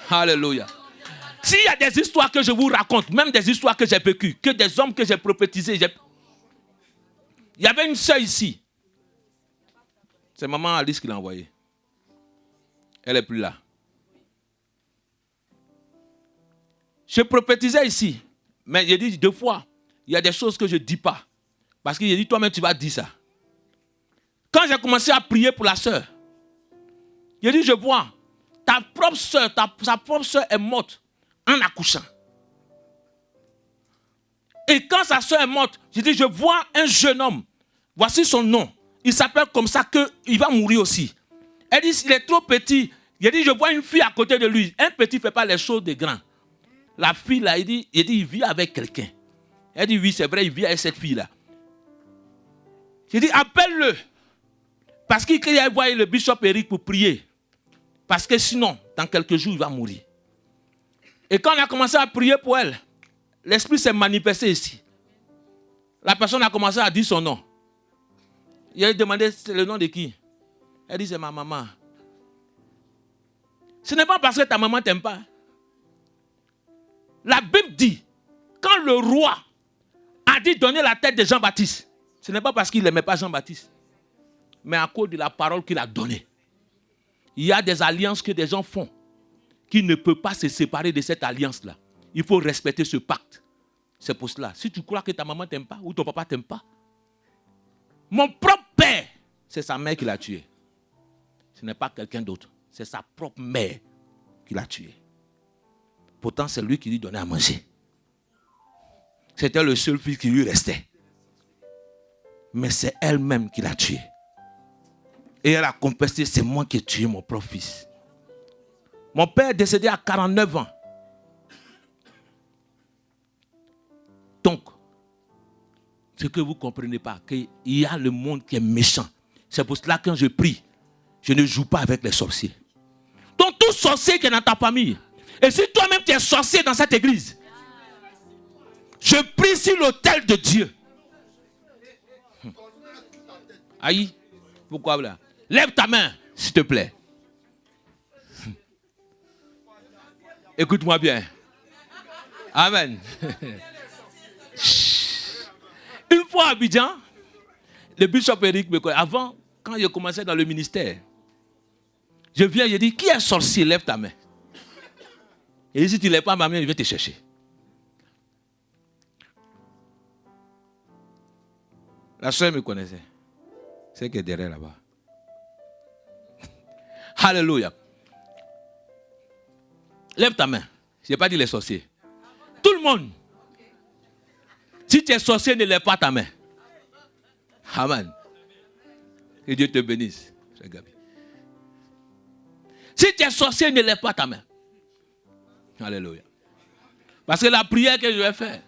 Alléluia. S'il y a des histoires que je vous raconte, même des histoires que j'ai vécues, que des hommes que j'ai prophétisés, il y avait une sœur ici. C'est maman Alice qui l'a envoyée. Elle n'est plus là. Je prophétisais ici, mais j'ai dit 2 fois, il y a des choses que je ne dis pas. Parce qu'il a dit, toi-même, tu vas dire ça. Quand j'ai commencé à prier pour la sœur, j'ai dit, je vois, ta propre sœur, sa propre sœur est morte en accouchant. Et quand sa sœur est morte, j'ai dit, je vois un jeune homme, voici son nom. Il s'appelle comme ça qu'il va mourir aussi. Elle dit, il est trop petit. J'ai dit, je vois une fille à côté de lui. Un petit ne fait pas les choses des grands. La fille là, il dit, il vit avec quelqu'un. Elle dit, oui, c'est vrai, il vit avec cette fille-là. J'ai dit, appelle-le. Parce qu'il a envoyé le bishop Eric pour prier. Parce que sinon, dans quelques jours, il va mourir. Et quand on a commencé à prier pour elle, l'esprit s'est manifesté ici. La personne a commencé à dire son nom. Il a demandé, c'est le nom de qui? Elle dit, c'est ma maman. Ce n'est pas parce que ta maman ne t'aime pas. La Bible dit, quand le roi a dit donner la tête de Jean-Baptiste, ce n'est pas parce qu'il n'aimait pas Jean-Baptiste, mais à cause de la parole qu'il a donnée. Il y a des alliances que des gens font qui ne peuvent pas se séparer de cette alliance-là. Il faut respecter ce pacte. C'est pour cela. Si tu crois que ta maman ne t'aime pas ou ton papa ne t'aime pas, mon propre père, c'est sa mère qui l'a tué. Ce n'est pas quelqu'un d'autre. C'est sa propre mère qui l'a tué. Pourtant, c'est lui qui lui donnait à manger. C'était le seul fils qui lui restait. Mais c'est elle-même qui l'a tué. Et elle a confessé, c'est moi qui ai tué mon propre fils. Mon père est décédé à 49 ans. Donc, ce que vous ne comprenez pas, qu'il y a le monde qui est méchant. C'est pour cela que quand je prie, je ne joue pas avec les sorciers. Donc, tout sorcier qui est dans ta famille, et si toi-même tu es sorcier dans cette église, je prie sur l'autel de Dieu. Aïe, pourquoi là? Lève ta main, s'il te plaît. Écoute-moi bien. Amen. Une fois à Abidjan, le bishop Eric me connaît. Avant, quand je commençais dans le ministère, je viens, je dis, qui est sorcier? Lève ta main. Et si tu ne lèves pas ma main, je vais te chercher. La soeur me connaissait. C'est qui est derrière là-bas. Alléluia. Lève ta main. Je n'ai pas dit les sorciers. Tout le monde. Si tu es sorcier, ne lève pas ta main. Amen. Que Dieu te bénisse. Si tu es sorcier, ne lève pas ta main. Alléluia. Parce que la prière que je vais faire,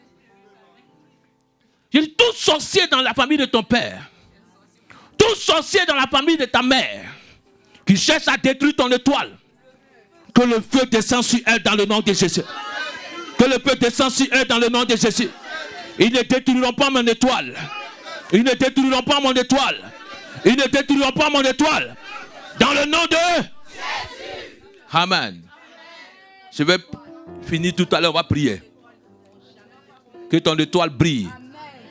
j'ai dit, tout sorcier dans la famille de ton père, tout sorcier dans la famille de ta mère, qui cherche à détruire ton étoile, que le feu descende sur elle dans le nom de Jésus. Que le feu descende sur elle dans le nom de Jésus. Ils ne détruiront pas mon étoile. Ils ne détruiront pas mon étoile. Ils ne détruiront pas mon étoile. Dans le nom de Jésus. Amen. Je vais finir tout à l'heure, on va prier. Que ton étoile brille.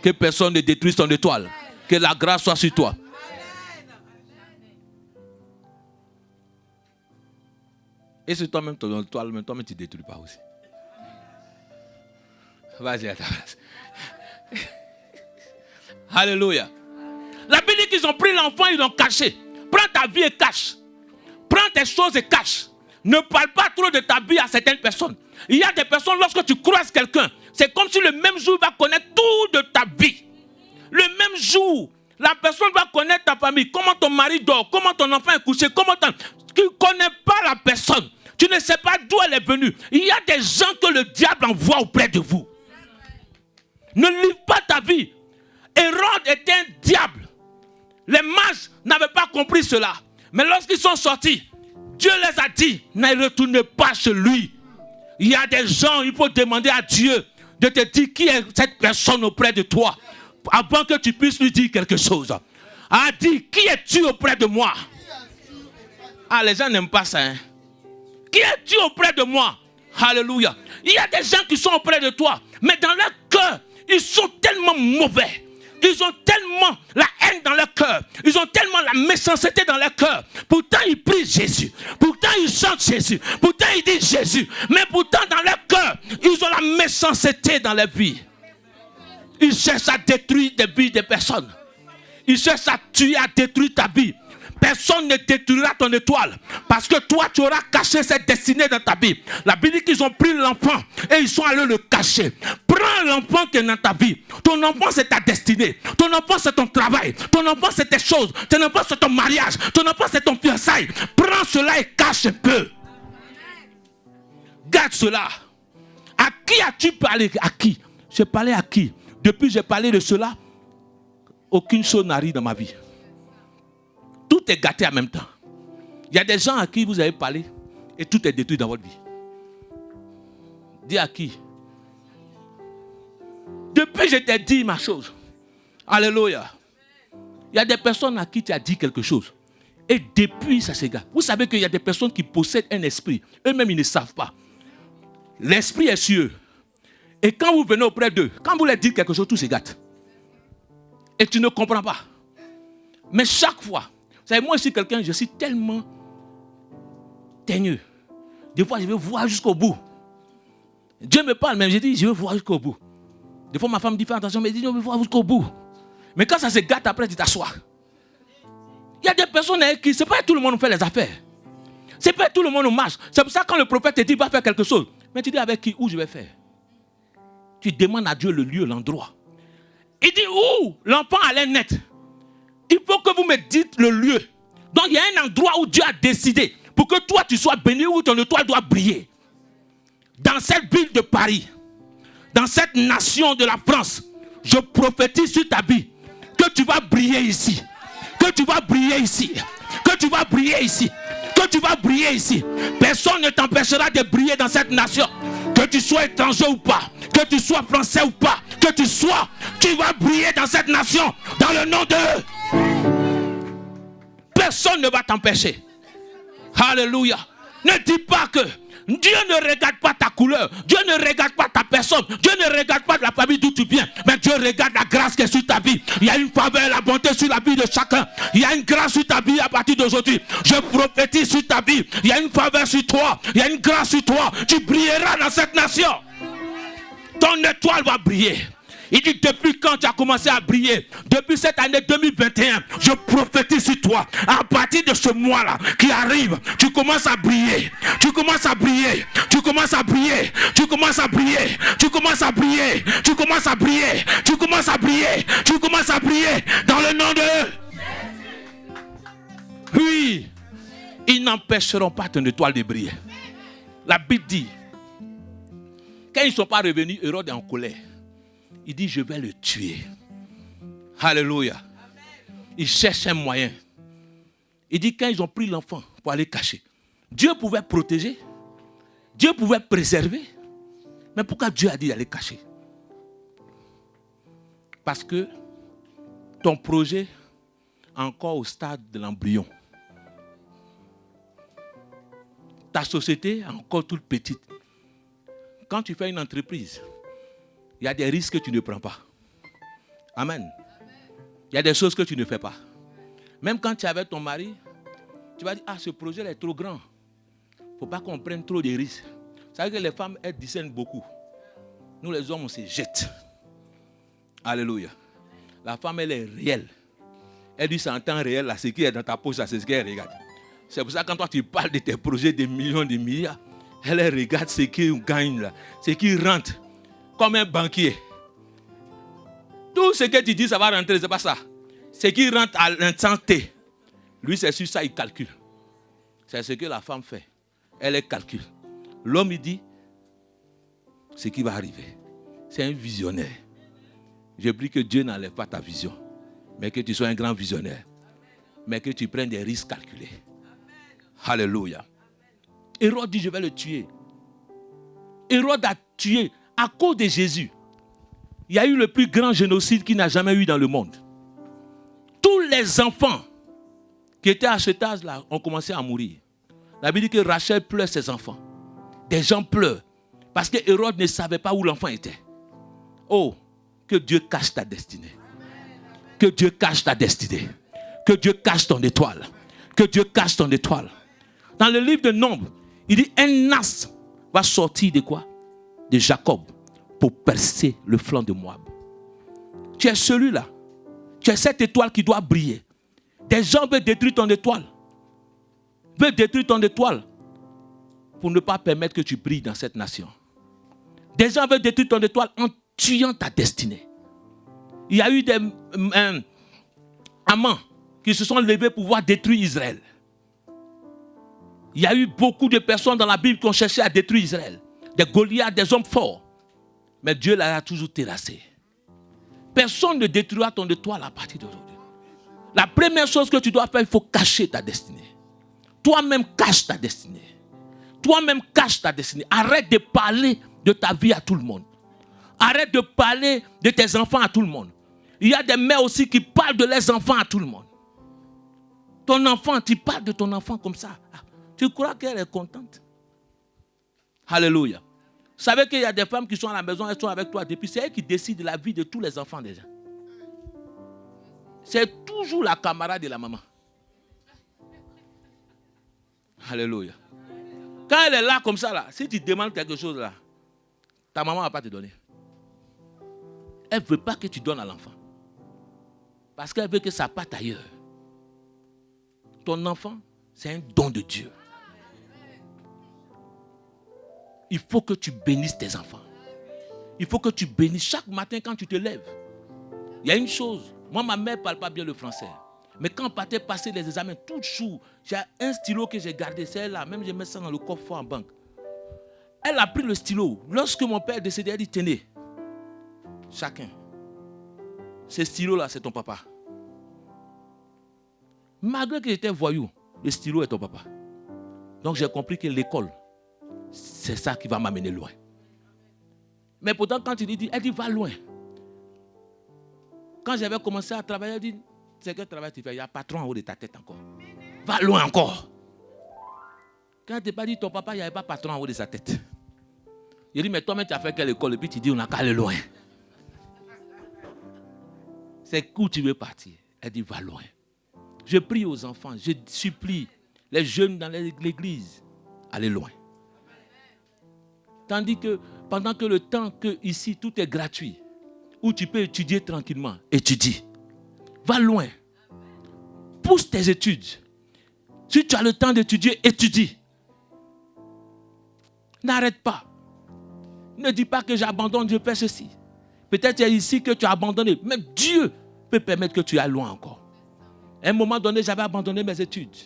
Que personne ne détruise ton étoile. Que la grâce soit sur toi. Et c'est toi-même ton étoile, mais toi-même tu ne détruis pas aussi. Vas-y à ta place. Alléluia. La Bible dit qu'ils ont pris l'enfant, ils l'ont caché. Prends ta vie et cache. Prends tes choses et cache. Ne parle pas trop de ta vie à certaines personnes. Il y a des personnes, lorsque tu croises quelqu'un, c'est comme si le même jour il va connaître tout de ta vie. Le même jour, la personne va connaître ta famille, comment ton mari dort, comment ton enfant est couché, tu ne connais pas la personne. Tu ne sais pas d'où elle est venue. Il y a des gens que le diable envoie auprès de vous. Ne livre pas ta vie. Hérode était un diable. Les mages n'avaient pas compris cela. Mais lorsqu'ils sont sortis, Dieu les a dit, ne retournez pas chez lui. Il y a des gens, il faut demander à Dieu de te dire qui est cette personne auprès de toi. Avant que tu puisses lui dire quelque chose. A dit, qui es-tu auprès de moi? Ah, les gens n'aiment pas ça. Hein? Qui es-tu auprès de moi? Alléluia. Il y a des gens qui sont auprès de toi, mais dans leur cœur, ils sont tellement mauvais. Ils ont tellement la haine dans leur cœur. Ils ont tellement la méchanceté dans leur cœur. Pourtant, ils prient Jésus. Pourtant, ils chantent Jésus. Pourtant, ils disent Jésus. Mais pourtant, dans leur cœur, ils ont la méchanceté dans leur vie. Ils cherchent à détruire des vies des personnes. Ils cherchent à tuer, à détruire ta vie. Personne ne détruira ton étoile. Parce que toi, tu auras caché cette destinée dans ta vie. La Bible dit qu'ils ont pris l'enfant et ils sont allés le cacher. Prends l'enfant qui est dans ta vie. Ton enfant, c'est ta destinée. Ton enfant, c'est ton travail. Ton enfant, c'est tes choses. Ton enfant, c'est ton mariage. Ton enfant, c'est ton fiançailles. Prends cela et cache un peu. Garde cela. À qui as-tu parlé? À qui? J'ai parlé à qui? Depuis que j'ai parlé de cela, aucune chose n'arrive dans ma vie. Tout est gâté en même temps. Il y a des gens à qui vous avez parlé et tout est détruit dans votre vie. Dis à qui? Depuis que je t'ai dit ma chose. Alléluia. Il y a des personnes à qui tu as dit quelque chose. Et depuis, ça s'égare. Vous savez qu'il y a des personnes qui possèdent un esprit. Eux-mêmes, ils ne savent pas. L'esprit est sur eux. Et quand vous venez auprès d'eux, quand vous leur dites quelque chose, tout se gâte. Et tu ne comprends pas. Mais chaque fois, vous savez, moi, je suis quelqu'un, je suis tellement teigneux. Des fois, je veux voir jusqu'au bout. Dieu me parle, même je dis, je veux voir jusqu'au bout. Des fois, ma femme dit, fais attention, mais je dis, je veux voir jusqu'au bout. Mais quand ça se gâte, après, tu t'assois. Il y a des personnes avec qui, ce n'est pas tout le monde fait les affaires. Ce n'est pas tout le monde marche. C'est pour ça que quand le prophète te dit, va faire quelque chose. Mais tu dis, avec qui, où je vais faire? Tu demandes à Dieu le lieu, l'endroit. Il dit, où l'enfant allait naître? Il faut que vous me dites le lieu. Donc, il y a un endroit où Dieu a décidé pour que toi, tu sois béni, où ton étoile doit briller. Dans cette ville de Paris, dans cette nation de la France, je prophétise sur ta vie que tu vas briller ici. Que tu vas briller ici. Que tu vas briller ici. Que tu vas briller ici. Personne ne t'empêchera de briller dans cette nation. Que tu sois étranger ou pas. Que tu sois français ou pas. Que tu sois. Tu vas briller dans cette nation. Dans le nom de... Personne ne va t'empêcher. Alléluia. Ne dis pas que Dieu ne regarde pas ta couleur. Dieu ne regarde pas ta personne. Dieu ne regarde pas la famille d'où tu viens. Mais Dieu regarde la grâce qui est sur ta vie. Il y a une faveur, la bonté sur la vie de chacun. Il y a une grâce sur ta vie à partir d'aujourd'hui. Je prophétise sur ta vie. Il y a une faveur sur toi. Il y a une grâce sur toi. Tu brilleras dans cette nation. Ton étoile va briller. Il dit, depuis quand tu as commencé à briller? Depuis cette année 2021, je prophétise sur toi. À partir de ce mois-là qui arrive, tu commences à briller. Tu commences à briller. Tu commences à briller. Tu commences à briller. Tu commences à briller. Tu commences à briller. Tu commences à briller. Tu commences à briller. Dans le nom de... Oui. Ils n'empêcheront pas ton étoile de briller. La Bible dit, quand ils ne sont pas revenus, Hérode est en colère. Il dit, je vais le tuer. Alléluia. Il cherche un moyen. Il dit, quand ils ont pris l'enfant pour aller cacher, Dieu pouvait protéger. Dieu pouvait préserver. Mais pourquoi Dieu a dit d'aller cacher? Parce que ton projet est encore au stade de l'embryon. Ta société est encore toute petite. Quand tu fais une entreprise, il y a des risques que tu ne prends pas. Amen. Il y a des choses que tu ne fais pas. Même quand tu es avec ton mari, tu vas dire, ah, ce projet est trop grand. Il ne faut pas qu'on prenne trop de risques. Ça veut dire que les femmes, elles discernent beaucoup. Nous, les hommes, on se jette. Alléluia. La femme, elle est réelle. Elle dit, c'est en temps réel, là, ce qui est dans ta poche, c'est ce qu'elle regarde. C'est pour ça que quand toi, tu parles de tes projets de millions, de milliards, elle regarde ce qu'il gagne là, ce qui rentre, comme un banquier. Tout ce que tu dis, ça va rentrer, c'est pas ça. Ce qui rentre à l'instant T, lui, c'est sur ça, il calcule. C'est ce que la femme fait. Elle calcule. L'homme, il dit ce qui va arriver. C'est un visionnaire. Je prie que Dieu n'enlève pas ta vision, mais que tu sois un grand visionnaire, mais que tu prennes des risques calculés. Alléluia. Hérode dit, je vais le tuer. Hérode a tué à cause de Jésus. Il y a eu le plus grand génocide qu'il n'a jamais eu dans le monde. Tous les enfants qui étaient à cet âge-là ont commencé à mourir. La Bible dit que Rachel pleure ses enfants. Des gens pleurent parce que Hérode ne savait pas où l'enfant était. Oh, que Dieu cache ta destinée. Que Dieu cache ta destinée. Que Dieu cache ton étoile. Que Dieu cache ton étoile. Dans le livre de Nombres, il dit, un as va sortir de quoi? De Jacob pour percer le flanc de Moab. Tu es celui-là. Tu es cette étoile qui doit briller. Des gens veulent détruire ton étoile. Veulent détruire ton étoile pour ne pas permettre que tu brilles dans cette nation. Des gens veulent détruire ton étoile en tuant ta destinée. Il y a eu des amants qui se sont levés pour pouvoir détruire Israël. Il y a eu beaucoup de personnes dans la Bible qui ont cherché à détruire Israël. Des Goliaths, des hommes forts. Mais Dieu l'a toujours terrassé. Personne ne détruira ton étoile à partir d'aujourd'hui. La première chose que tu dois faire, il faut cacher ta destinée. Toi-même, cache ta destinée. Toi-même, cache ta destinée. Arrête de parler de ta vie à tout le monde. Arrête de parler de tes enfants à tout le monde. Il y a des mères aussi qui parlent de leurs enfants à tout le monde. Ton enfant, tu parles de ton enfant comme ça. Tu crois qu'elle est contente? Alléluia. Vous savez qu'il y a des femmes qui sont à la maison, elles sont avec toi depuis. C'est elles qui décident de la vie de tous les enfants déjà. C'est toujours la camarade de la maman. Alléluia. Quand elle est là comme ça, là, si tu demandes quelque chose, là, ta maman ne va pas te donner. Elle ne veut pas que tu donnes à l'enfant. Parce qu'elle veut que ça parte ailleurs. Ton enfant, c'est un don de Dieu. Il faut que tu bénisses tes enfants. Il faut que tu bénisses chaque matin quand tu te lèves. Il y a une chose. Moi, ma mère ne parle pas bien le français. Mais quand on partait passer les examens, toujours, j'ai un stylo que j'ai gardé. C'est là. Même je mets ça dans le coffre en banque. Elle a pris le stylo. Lorsque mon père est décédé, elle dit, tenez, chacun. Ce stylo-là, c'est ton papa. Malgré que j'étais voyou, le stylo est ton papa. Donc j'ai compris que l'école, c'est ça qui va m'amener loin. Mais pourtant, quand il dit, elle dit, va loin. Quand j'avais commencé à travailler, elle dit, c'est quel travail tu fais? Il y a un patron en haut de ta tête encore. Va loin encore. Quand elle ne t'a pas dit, ton papa, il n'y avait pas patron en haut de sa tête. Il dit, mais toi-même, tu as fait quelle école? Et puis tu dis, on n'a qu'à aller loin. C'est où tu veux partir? Elle dit, va loin. Je prie aux enfants, je supplie les jeunes dans l'église, allez loin. Tandis que pendant que le temps que ici tout est gratuit, où tu peux étudier tranquillement. Étudie. Va loin. Pousse tes études. Si tu as le temps d'étudier, étudie. N'arrête pas. Ne dis pas que j'abandonne, je fais ceci. Peut-être c'est ici que tu as abandonné. Mais Dieu peut permettre que tu ailles loin encore. À un moment donné, j'avais abandonné mes études.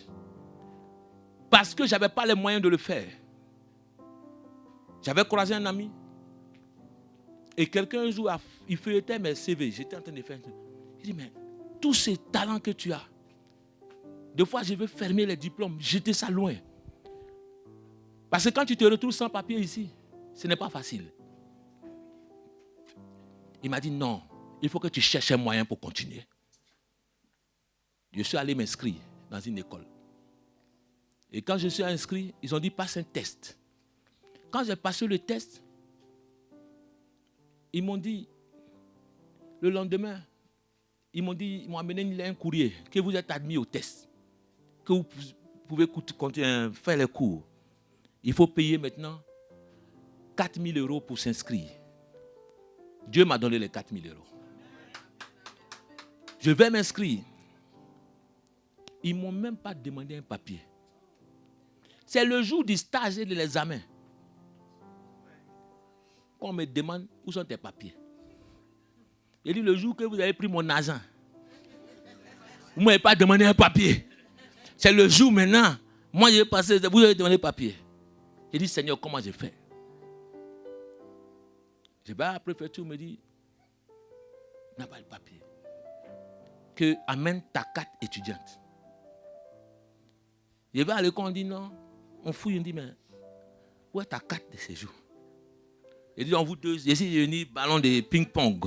Parce que je n'avais pas les moyens de le faire. J'avais croisé un ami. Et quelqu'un un jour, il feuilletait mes CV. J'étais en train de faire. Il dit, mais tous ces talents que tu as, des fois je veux fermer les diplômes, jeter ça loin. Parce que quand tu te retrouves sans papier ici, ce n'est pas facile. Il m'a dit non, il faut que tu cherches un moyen pour continuer. Je suis allé m'inscrire dans une école. Et quand je suis inscrit, ils ont dit passe un test. Quand j'ai passé le test, ils m'ont dit, le lendemain, ils m'ont amené un courrier que vous êtes admis au test, que vous pouvez faire les cours. Il faut payer maintenant 4 000 € pour s'inscrire. Dieu m'a donné les 4 000 €. Je vais m'inscrire. Ils ne m'ont même pas demandé un papier. C'est le jour du stage et de l'examen qu'on me demande où sont tes papiers. Il dit le jour que vous avez pris mon argent, vous ne m'avez pas demandé un papier. C'est le jour maintenant, moi j'ai passé, vous avez demandé un papier. Il dit Seigneur, comment je fais? Je vais à la préfecture, me dit, n'a pas de papier. Que amène ta carte étudiante. Je vais à l'école, on dit non. On fouille, on dit, mais où est ta carte de séjour? Il dit, on vous deux, je suis venu ballon de ping-pong.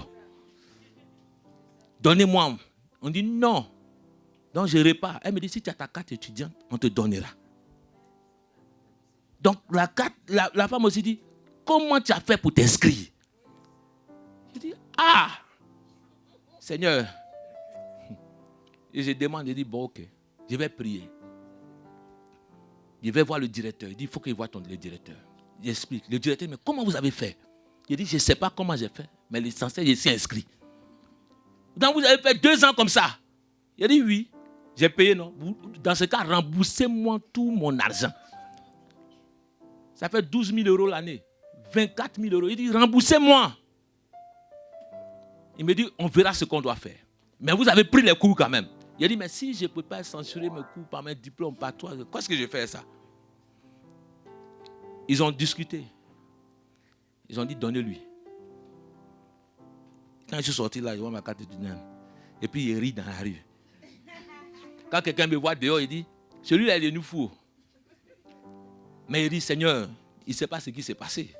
Donnez-moi. On dit non. Donc je repars. Elle me dit, si tu as ta carte étudiante, on te donnera. Donc la carte, la femme aussi dit, comment tu as fait pour t'inscrire? Je dis, ah, Seigneur. Et je demande, je dis, bon, ok, je vais prier. Je vais voir le directeur. Il dit, il faut qu'il voie le directeur. J'explique. Le directeur, mais comment vous avez fait? Je dis, je ne sais pas comment j'ai fait, mais l'essentiel, je suis inscrit. Donc vous avez fait 2 ans comme ça? Il dit, oui. J'ai payé, non? Dans ce cas, remboursez-moi tout mon argent. Ça fait 12 000 € l'année. 24 000 €. Il dit, remboursez-moi. Il me dit, on verra ce qu'on doit faire. Mais vous avez pris les cours quand même. Il a dit, mais si je ne peux pas censurer mes cours par mes diplômes, par toi, qu'est-ce que je fais ça? Ils ont discuté. Ils ont dit, donnez-lui. Quand je suis sorti là, je vois ma carte étudiante. Et puis il rit dans la rue. Quand quelqu'un me voit dehors, il dit, celui-là, il est nous fou. Mais il dit, Seigneur, il ne sait pas ce qui s'est passé.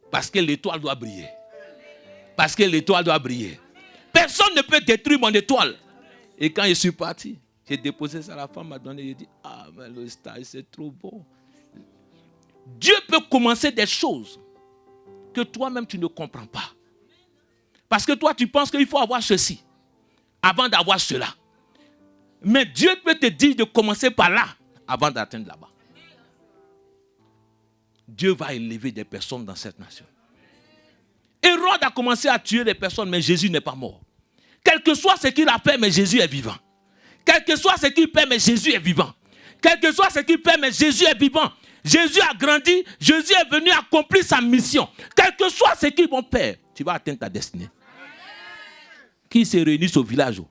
Parce que l'étoile doit briller. Parce que l'étoile doit briller. Personne ne peut détruire mon étoile. Et quand je suis parti, j'ai déposé ça, la femme m'a donné, j'ai dit, ah, mais le stage, c'est trop beau. Dieu peut commencer des choses que toi-même, tu ne comprends pas. Parce que toi, tu penses qu'il faut avoir ceci avant d'avoir cela. Mais Dieu peut te dire de commencer par là avant d'atteindre là-bas. Dieu va élever des personnes dans cette nation. Hérode a commencé à tuer des personnes, mais Jésus n'est pas mort. Quel que soit ce qu'il a fait, mais Jésus est vivant. Quel que soit ce qu'il fait, mais Jésus est vivant. Quel que soit ce qu'il fait, mais Jésus est vivant. Jésus a grandi, Jésus est venu accomplir sa mission. Quel que soit ce qu'ils vont faire, tu vas atteindre ta destinée. Qui se réunissent au village,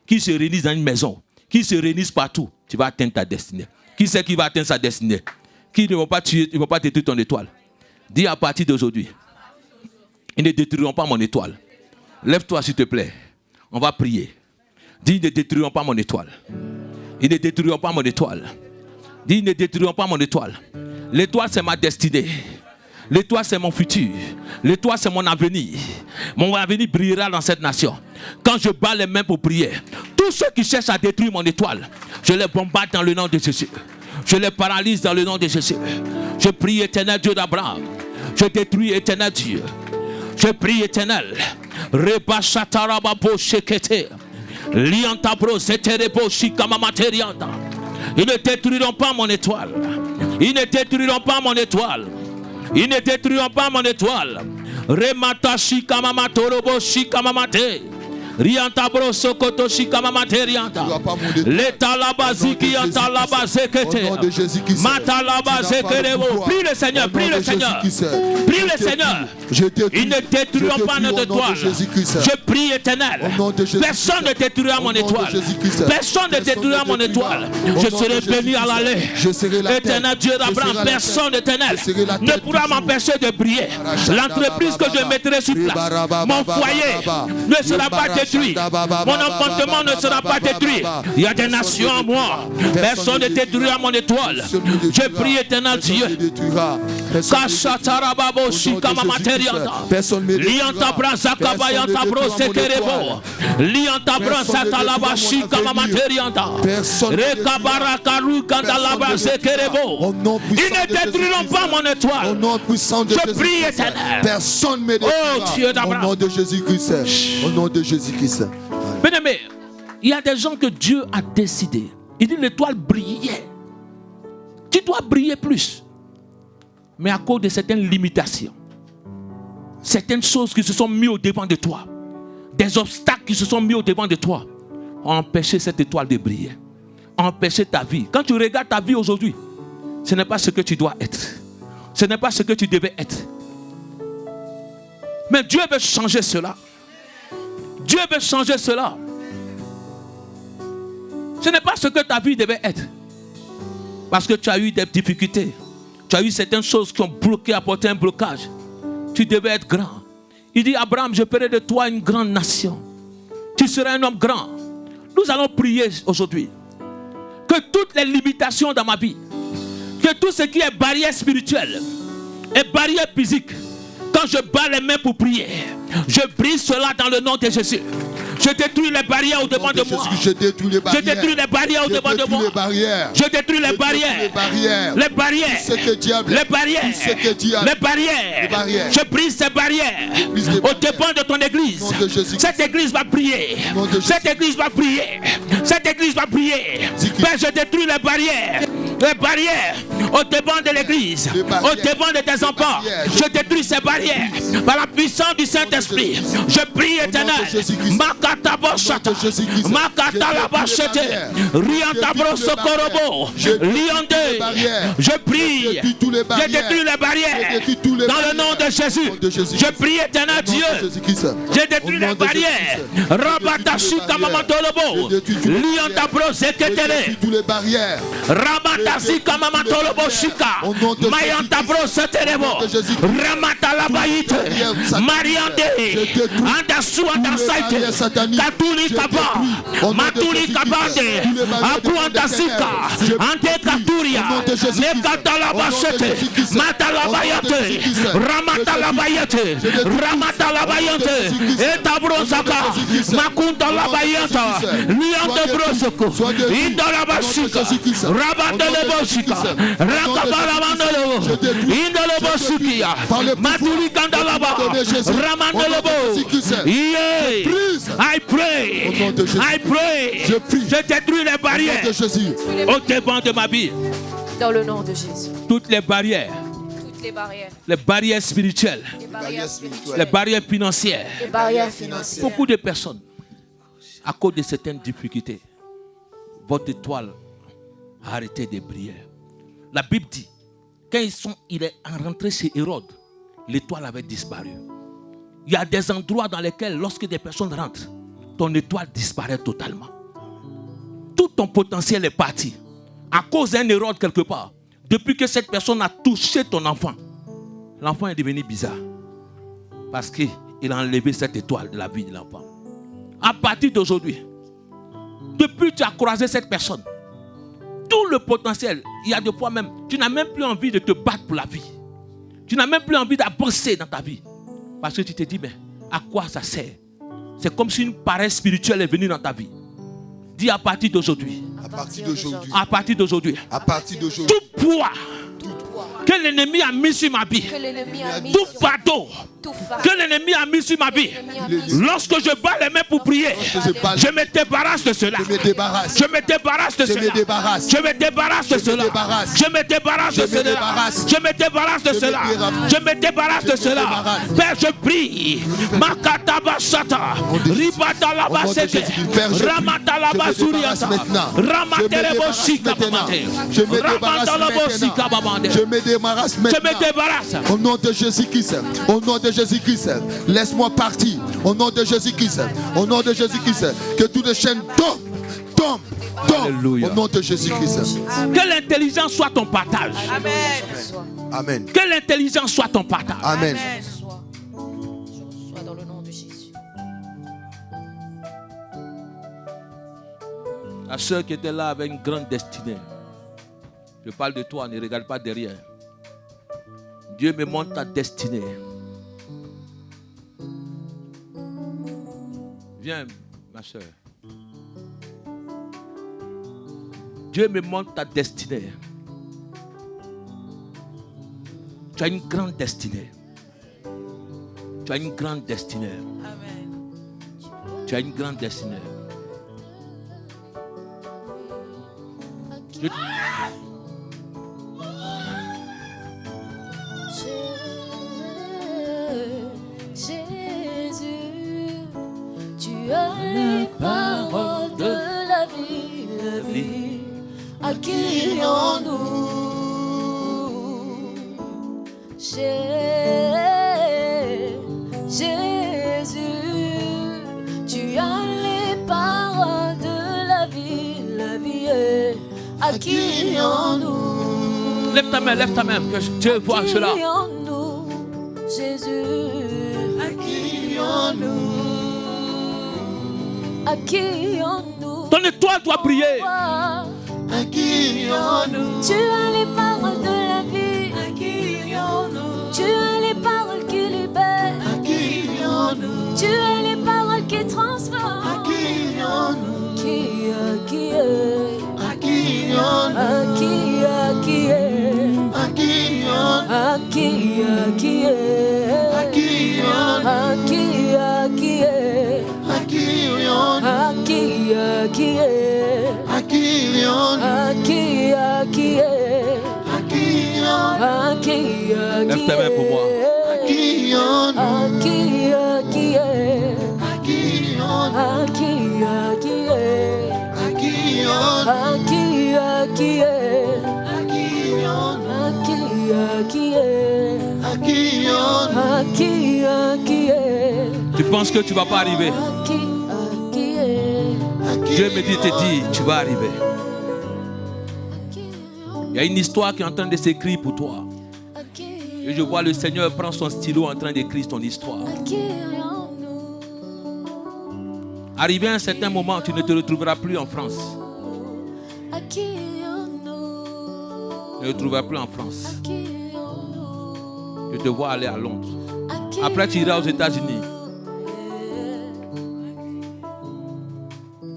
qui se réunissent dans une maison, qui se réunissent partout, tu vas atteindre ta destinée. Qui c'est qui va atteindre sa destinée? Qui ne vont pas tuer, ils ne vont pas détruire ton étoile. Dis à partir d'aujourd'hui, ils ne détruiront pas mon étoile. Lève-toi s'il te plaît. On va prier. Dis, ils ne détruiront pas mon étoile. Ils ne détruiront pas mon étoile. Dis, ils ne détruiront pas mon étoile. L'étoile, c'est ma destinée. L'étoile, c'est mon futur. L'étoile, c'est mon avenir. Mon avenir brillera dans cette nation. Quand je bats les mains pour prier, tous ceux qui cherchent à détruire mon étoile, je les bombarde dans le nom de Jésus. Je les paralyse dans le nom de Jésus. Je prie, éternel Dieu d'Abraham. Je détruis, éternel Dieu. Je prie, éternel. Reba shatarababo shekete. Liantabro zeterebo shikamamaterianda. Ils ne détruiront pas mon étoile. Ils ne détruiront pas mon étoile. Ils ne détruiront pas mon étoile. Remata shikamama torobo shikamamate. Rianta broso koto shikamamate rianta. Leta labaziki yanta labazekete. Mata labazekerebo. Prie le Seigneur, prie le Seigneur. Prie le Seigneur. Ils ne détruiront pas notre étoile. Je prie éternel. Personne ne détruira mon étoile. Personne ne détruira mon étoile. Je serai béni à l'aller. Éternel Dieu d'Abraham, personne éternel ne pourra m'empêcher de briller. L'entreprise que je mettrai sur place, mon foyer ne sera pas détruit. Mon enfantement ne sera pas détruit. Il y a des nations en moi. Personne ne détruira mon étoile. Je prie éternel Dieu. Kashatarababo shikamamaterianta. Lianta brasa kabayanta brose kerebo. Lianta brasa talaba shikamamaterianta. Rekabara karu kandalaba sekerebo. Ils ne détruiront pas mon étoile. Je prie éternel. Personne ne me détruira. Au nom de Jésus-Christ. Au nom de Jésus-Christ. Bien-aimé, il y a des gens que Dieu a décidé. Il dit l'étoile brillait. Tu dois briller plus. Mais à cause de certaines limitations, certaines choses qui se sont mises au devant de toi, des obstacles qui se sont mis au devant de toi, ont empêché cette étoile de briller, ont empêché ta vie. Quand tu regardes ta vie aujourd'hui, ce n'est pas ce que tu dois être. Ce n'est pas ce que tu devais être. Mais Dieu veut changer cela. Dieu veut changer cela. Ce n'est pas ce que ta vie devait être. Parce que tu as eu des difficultés. Tu as eu certaines choses qui ont bloqué, apporté un blocage. Tu devais être grand. Il dit, Abraham, je ferai de toi une grande nation. Tu seras un homme grand. Nous allons prier aujourd'hui. Que toutes les limitations dans ma vie, que tout ce qui est barrière spirituelle et barrière physique, quand je bats les mains pour prier, je brise cela dans le nom de Jésus. Je détruis les barrières au devant de moi. Je détruis les barrières. Je détruis les barrières au devant de moi. Je détruis les barrières. Les barrières. Les barrières. Les barrières. Je brise ces barrières au devant de ton église. Cette église va prier. Cette église va prier. Cette église va prier. Père, je détruis les barrières. Les barrières au devant de l'église. Au devant de tes enfants. Je détruis ces barrières par la puissance du Saint-Esprit. Je prie éternel. Makata boshata, makata la bachete, rianta broso korobo, liande. Je prie, je détruis les barrières dans le nom de Jésus. Je prie éternel Dieu, je détruis les barrières. Rabatashi kamamatolobo, lianta broso ketele, rabatasi kamamatolobo shika, mayanta broso terebo, ramata la baite, mariande, andasu andasaite. Katuli kaba, matuli kabande, apuanta sika, ante katuria, nekatala basete, matala bayate, ramatala bayate, ramatala bayate, etabrosaka, makunta la bayata, liante brosoko, indola basika, rabatele bosika, rakabala mandolo, indolo bosikia, matuli kandalaba, ramandolo, I pray. I pray. Je détruis les barrières au devant de ma vie. Dans le nom de Jésus. Toutes les barrières. Toutes les barrières. Les barrières spirituelles. Les barrières spirituelles. Les barrières financières. Les barrières financières. Beaucoup de personnes, à cause de certaines difficultés, votre étoile a arrêté de briller. La Bible dit, quand il est rentré chez Hérode, l'étoile avait disparu. Il y a des endroits dans lesquels, lorsque des personnes rentrent, ton étoile disparaît totalement. Tout ton potentiel est parti. À cause d'un Hérode quelque part. Depuis que cette personne a touché ton enfant, l'enfant est devenu bizarre. Parce qu'il a enlevé cette étoile de la vie de l'enfant. À partir d'aujourd'hui, depuis que tu as croisé cette personne, tout le potentiel, il y a des fois même, tu n'as même plus envie de te battre pour la vie. Tu n'as même plus envie d'avancer dans ta vie. Parce que tu te dis, mais à quoi ça sert? C'est comme si une paresse spirituelle est venue dans ta vie. Dis à partir d'aujourd'hui. À partir d'aujourd'hui. À partir d'aujourd'hui. À partir d'aujourd'hui. Tout poids que l'ennemi a mis sur ma vie, que l'ennemi a mis tout sur fardeau tout fardeau que l'ennemi a mis sur ma vie, lorsque je bats les mains pour prier, je me débarrasse de cela. Je me débarrasse. Je me débarrasse de Je me cela. débarrasse. Je me débarrasse de Je me cela. débarrasse. Je me débarrasse de Je me cela. débarrasse. Je me débarrasse de Je me cela. débarrasse. Je me débarrasse de Je me cela. débarrasse. Père, je prie. Makatabasata. Ribatalabasete. Père, je prie. Ramatalabasuriata. Je me débarrasse maintenant. Ramaterebosika. Je me débarrasse maintenant. Je me débarrasse Je maintenant. me débarrasse. Au nom de Jésus-Christ, au nom de Jésus-Christ, laisse-moi partir. Au nom de Jésus-Christ, au nom de Jésus-Christ, que toutes les chaînes tombent. Alléluia. Au nom de Jésus-Christ. Que l'intelligence soit ton partage. Amen. Que l'intelligence soit ton partage. Amen. Soit dans le nom de Jésus. La sœur qui était là avait une grande destinée. Je parle de toi, ne regarde pas derrière. Dieu me montre ta destinée. Viens, ma soeur. Dieu me montre ta destinée. Tu as une grande destinée. Tu as une grande destinée. Tu as une grande destinée. Jésus, tu as les paroles de la vie, à qui nous Jésus, tu as les paroles de la vie, à qui nous Lève ta main, que Dieu voit cela. Jésus, à qui nous Ton étoile doit briller. Tu as les paroles de la vie. Tu as les paroles qui libèrent. Tu as les paroles qui transforment. Qui Lève ta main pour moi. Tu penses que tu ne vas pas arriver? Dieu me dit, tu vas arriver. Il y a une histoire qui est en train de s'écrire pour toi. Et je vois le Seigneur prendre son stylo en train d'écrire ton histoire. Arrivé à un certain moment, tu ne te retrouveras plus en France. Tu ne te retrouveras plus en France. Je te vois aller à Londres. Après, tu iras aux États-Unis.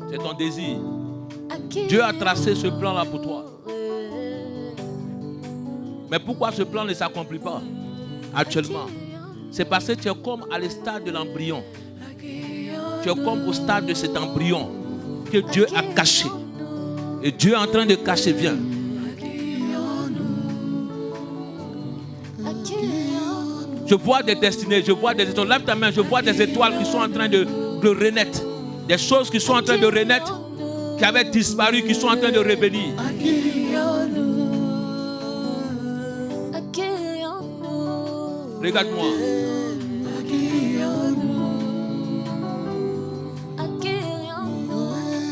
C'est ton désir. Dieu a tracé ce plan-là pour toi. Mais pourquoi ce plan ne s'accomplit pas actuellement? C'est parce que tu es comme à le stade de l'embryon. Tu es comme au stade de cet embryon que Dieu a caché. Et Dieu est en train de cacher, viens. Je vois des destinées, je vois des étoiles. Lève ta main, je vois des étoiles qui sont en train de renaître. Des choses qui sont en train de renaître, qui avaient disparu, qui sont en train de revenir. Regarde-moi.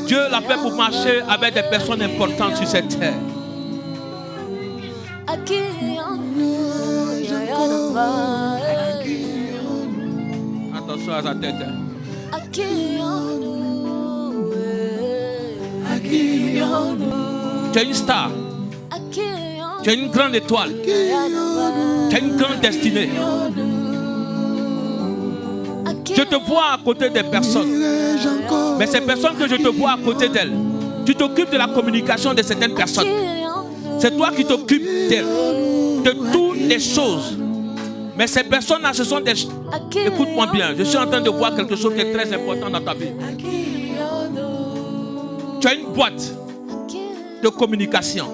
Dieu l'a fait pour marcher avec des personnes importantes sur cette terre. Attention à sa tête. Tu es une star. Tu es une grande étoile. Tu as une grande destinée. Je te vois à côté des personnes. Mais ces personnes que je te vois à côté d'elles, tu t'occupes de la communication de certaines personnes. C'est toi qui t'occupes d'elles. de toutes les choses. Mais ces personnes-là, ce sont des... Écoute-moi bien, je suis en train de voir quelque chose qui est très important dans ta vie. Tu as une boîte de communication.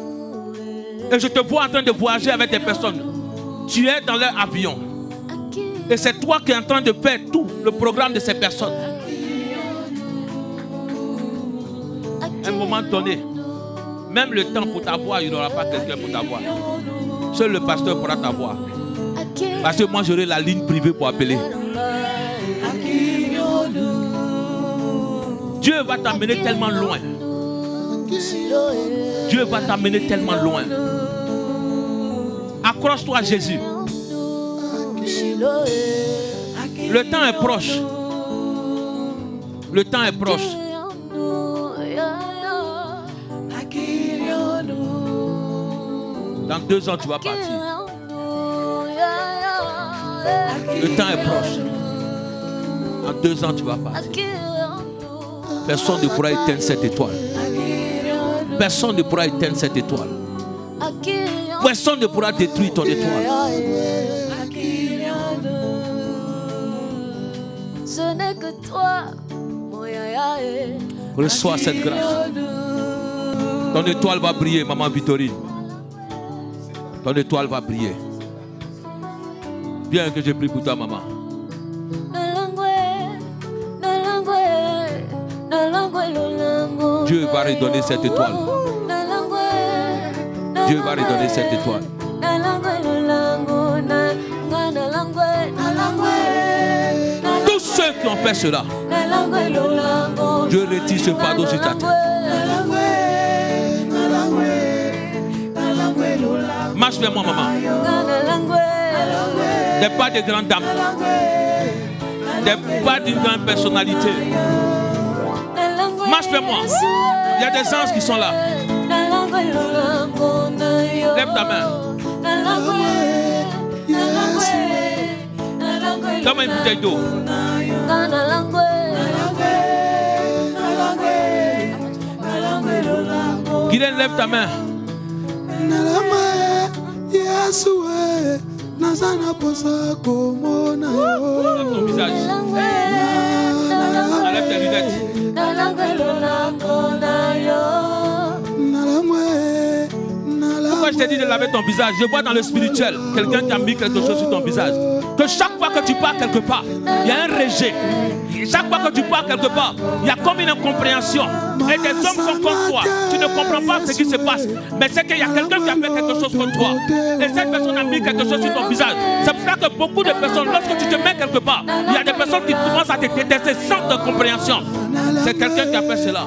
Et je te vois en train de voyager avec des personnes. Tu es dans leur avion. Et c'est toi qui es en train de faire tout le programme de ces personnes. À un moment donné, même le temps pour t'avoir, il n'y aura pas quelqu'un pour t'avoir. Seul le pasteur pourra t'avoir. Parce que moi, j'aurai la ligne privée pour appeler. Dieu va t'amener tellement loin. Dieu va t'amener tellement loin. Accroche-toi à Jésus. Le temps est proche. Le temps est proche. Dans 2 ans, tu vas partir. Le temps est proche. Dans 2 ans, tu vas partir. Personne ne pourra éteindre cette étoile. Personne ne pourra éteindre cette étoile. Personne ne pourra détruire ton étoile. Ce n'est que toi. Reçois cette grâce. Ton étoile va briller, maman Victorine. Ton étoile va briller. Bien que je prie pour toi, maman. Dieu va redonner cette étoile. Dieu va redonner cette étoile. Tous ceux qui ont fait cela, Dieu retire ce fardeau sur ta tête. Marche vers moi, maman. Des pas de grandes dames. Des pas d'une grande personnalité. Marche vers moi. Il y a des anges qui sont là. Lève ta main. Donne-moi une bouteille d'eau. Guylaine, lève ta main. Lève ton visage. Enlève tes lunettes. Pourquoi je t'ai dit de laver ton visage? Je vois dans le spirituel quelqu'un qui a mis quelque chose sur ton visage. Que chaque fois que tu pars quelque part, il y a un rejet. Chaque fois que tu pars quelque part, il y a comme une incompréhension. Et des hommes sont contre toi. Tu ne comprends pas ce qui se passe. Mais c'est qu'il y a quelqu'un qui a fait quelque chose contre toi. Et cette personne a mis quelque chose sur ton visage. C'est pour ça que beaucoup de personnes, lorsque tu te mets quelque part, il y a des personnes qui commencent à te détester sans de compréhension. C'est quelqu'un qui a fait cela.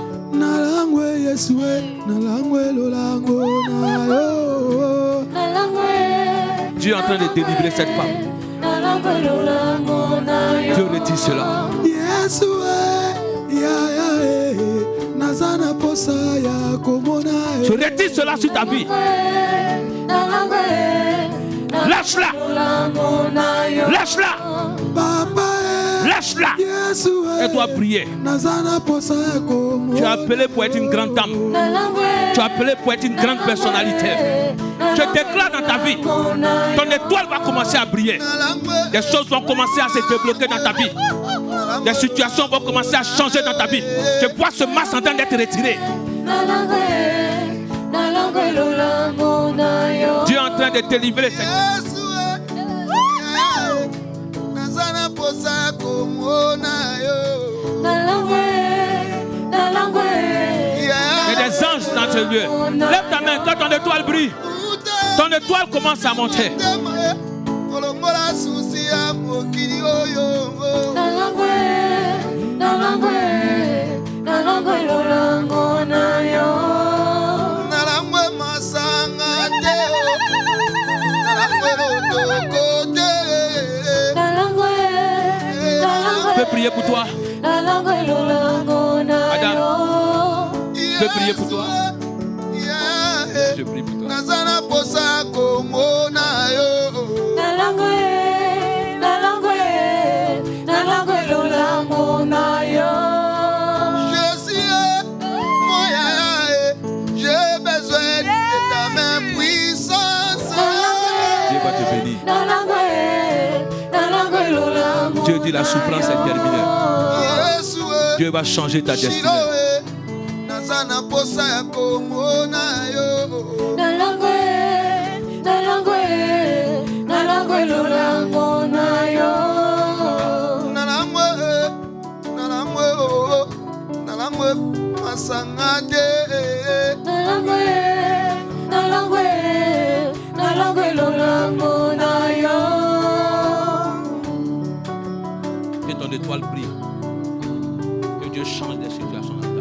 Dieu est en train de délivrer cette femme. Dieu retire cela. Je retire cela sur ta vie. Lâche-la. Lâche-la. Lâche-la. Et dois prier. Tu es appelé pour être une grande dame. Tu es appelé pour être une grande personnalité. Je déclare dans ta vie, ton étoile va commencer à briller. Des choses vont commencer à se débloquer dans ta vie. Des situations vont commencer à changer dans ta vie. Je vois ce masque en train d'être retiré. Dieu est en train de te livrer. Il y a des anges dans ce lieu. Lève ta main quand ton étoile brille. Ton étoile commence à monter. Je peux prier pour toi. Madame, je peux prier pour toi. Je prie pour toi. J'ai besoin de ta main puissance. dit la souffrance est terminée. Dieu va changer ta destinée. Que ton étoile brille. Que Dieu change des situations dans ta vie.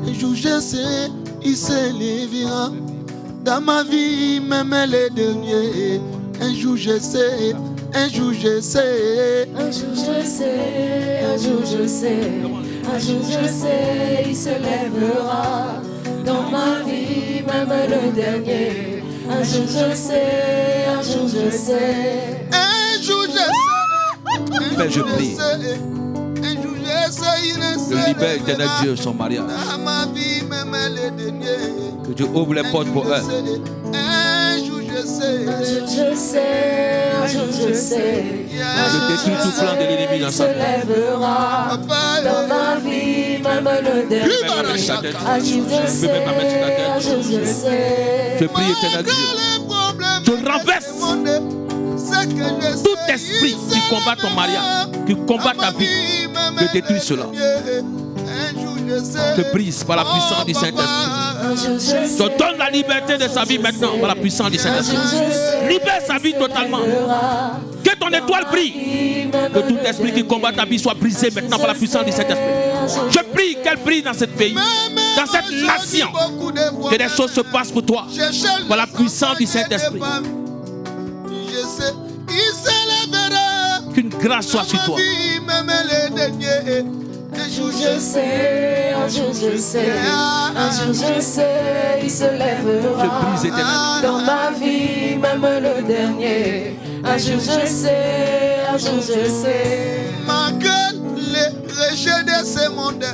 Un jour je sais, il se lèvera. Dans ma vie, même les derniers. Un jour je sais, un jour je sais. Un jour je sais, un jour je sais. Un jour je sais, il se lèvera. Dans ma vie, même le dernier. Un jour je sais, un jour je sais. Un jour je sais. Père, je prie. Je libère, éternel Dieu, son mariage. Que Dieu ouvre les portes pour elle. Un jour je sais, un jour je sais. Je détruis tout plan de l'ennemi dans sa vie. Dans ma vie, même le dernier. Un jour je sais, un jour je sais. Je prie, éternel Dieu. Je renverse tout esprit qui combat ton mariage, qui combat ta vie. Je détruis cela. Je brise par la puissance du Saint-Esprit. Je donne la liberté de sa vie maintenant par la puissance du Saint-Esprit. Libère sa vie totalement. Que ton étoile brille. Que tout esprit qui combat ta vie soit brisé maintenant par la puissance du Saint-Esprit. Je prie qu'elle brille dans ce pays, dans cette nation. Que des choses se passent pour toi par la puissance du Saint-Esprit. Qu'une grâce soit sur toi. Un jour je sais, un jour je sais, un jour je sais, il se lèvera. Je brise éternellement. Dans ma vie, même le dernier. Un jour je sais, un jour je sais. Malgré les rejets de ce monde,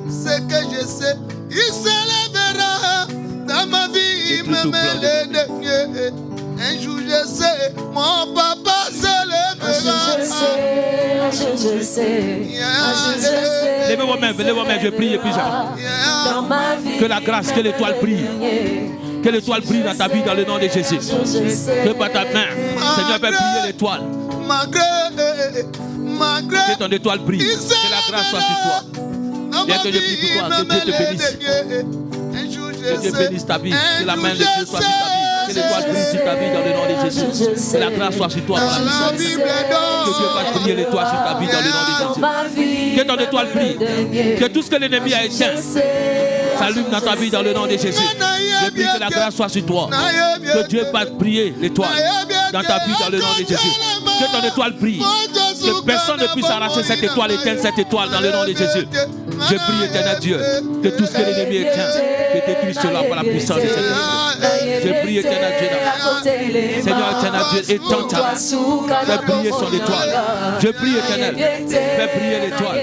ce que je sais, il se lèvera. Dans ma vie, même le dernier. Un jour je sais, mon papa se lèvera. Un jour je sais, un jour je sais, un jour je sais. Levez-vous même, je prie et puis j'arrête. Dans ma vie, Que la grâce, que l'étoile brille. Que l'étoile brille dans ta vie dans le nom de Jésus. Que par ta main, Seigneur, fait briller l'étoile. Que ton étoile brille. Que la grâce soit sur toi. Bien que je prie pour toi, que Dieu te bénisse. Que Dieu bénisse ta vie. Que la main de Dieu soit sur ta vie. Que l'étoile brille sur ta vie dans le nom de Jésus. Que la grâce soit sur toi. Que Dieu fasse briller l'étoile sur ta vie dans le nom de Jésus. Que ton étoile brille. Que tout ce que l'ennemi a éteint s'allume dans ta vie dans le nom de Jésus. Je prie que la grâce soit sur toi. Que Dieu fasse briller l'étoile dans ta vie dans le nom de Jésus. Que ton étoile brille. Que personne ne puisse arracher cette étoile, éteindre cette étoile dans le nom de Jésus. Je prie, éternel Dieu, que tout ce que l'ennemi éteint, que détruise cela par la puissance de cet esprit. Je prie, éternel Dieu, Seigneur éternel Dieu, étends ta main. Fais briller son étoile. Je prie, éternel, fais briller l'étoile.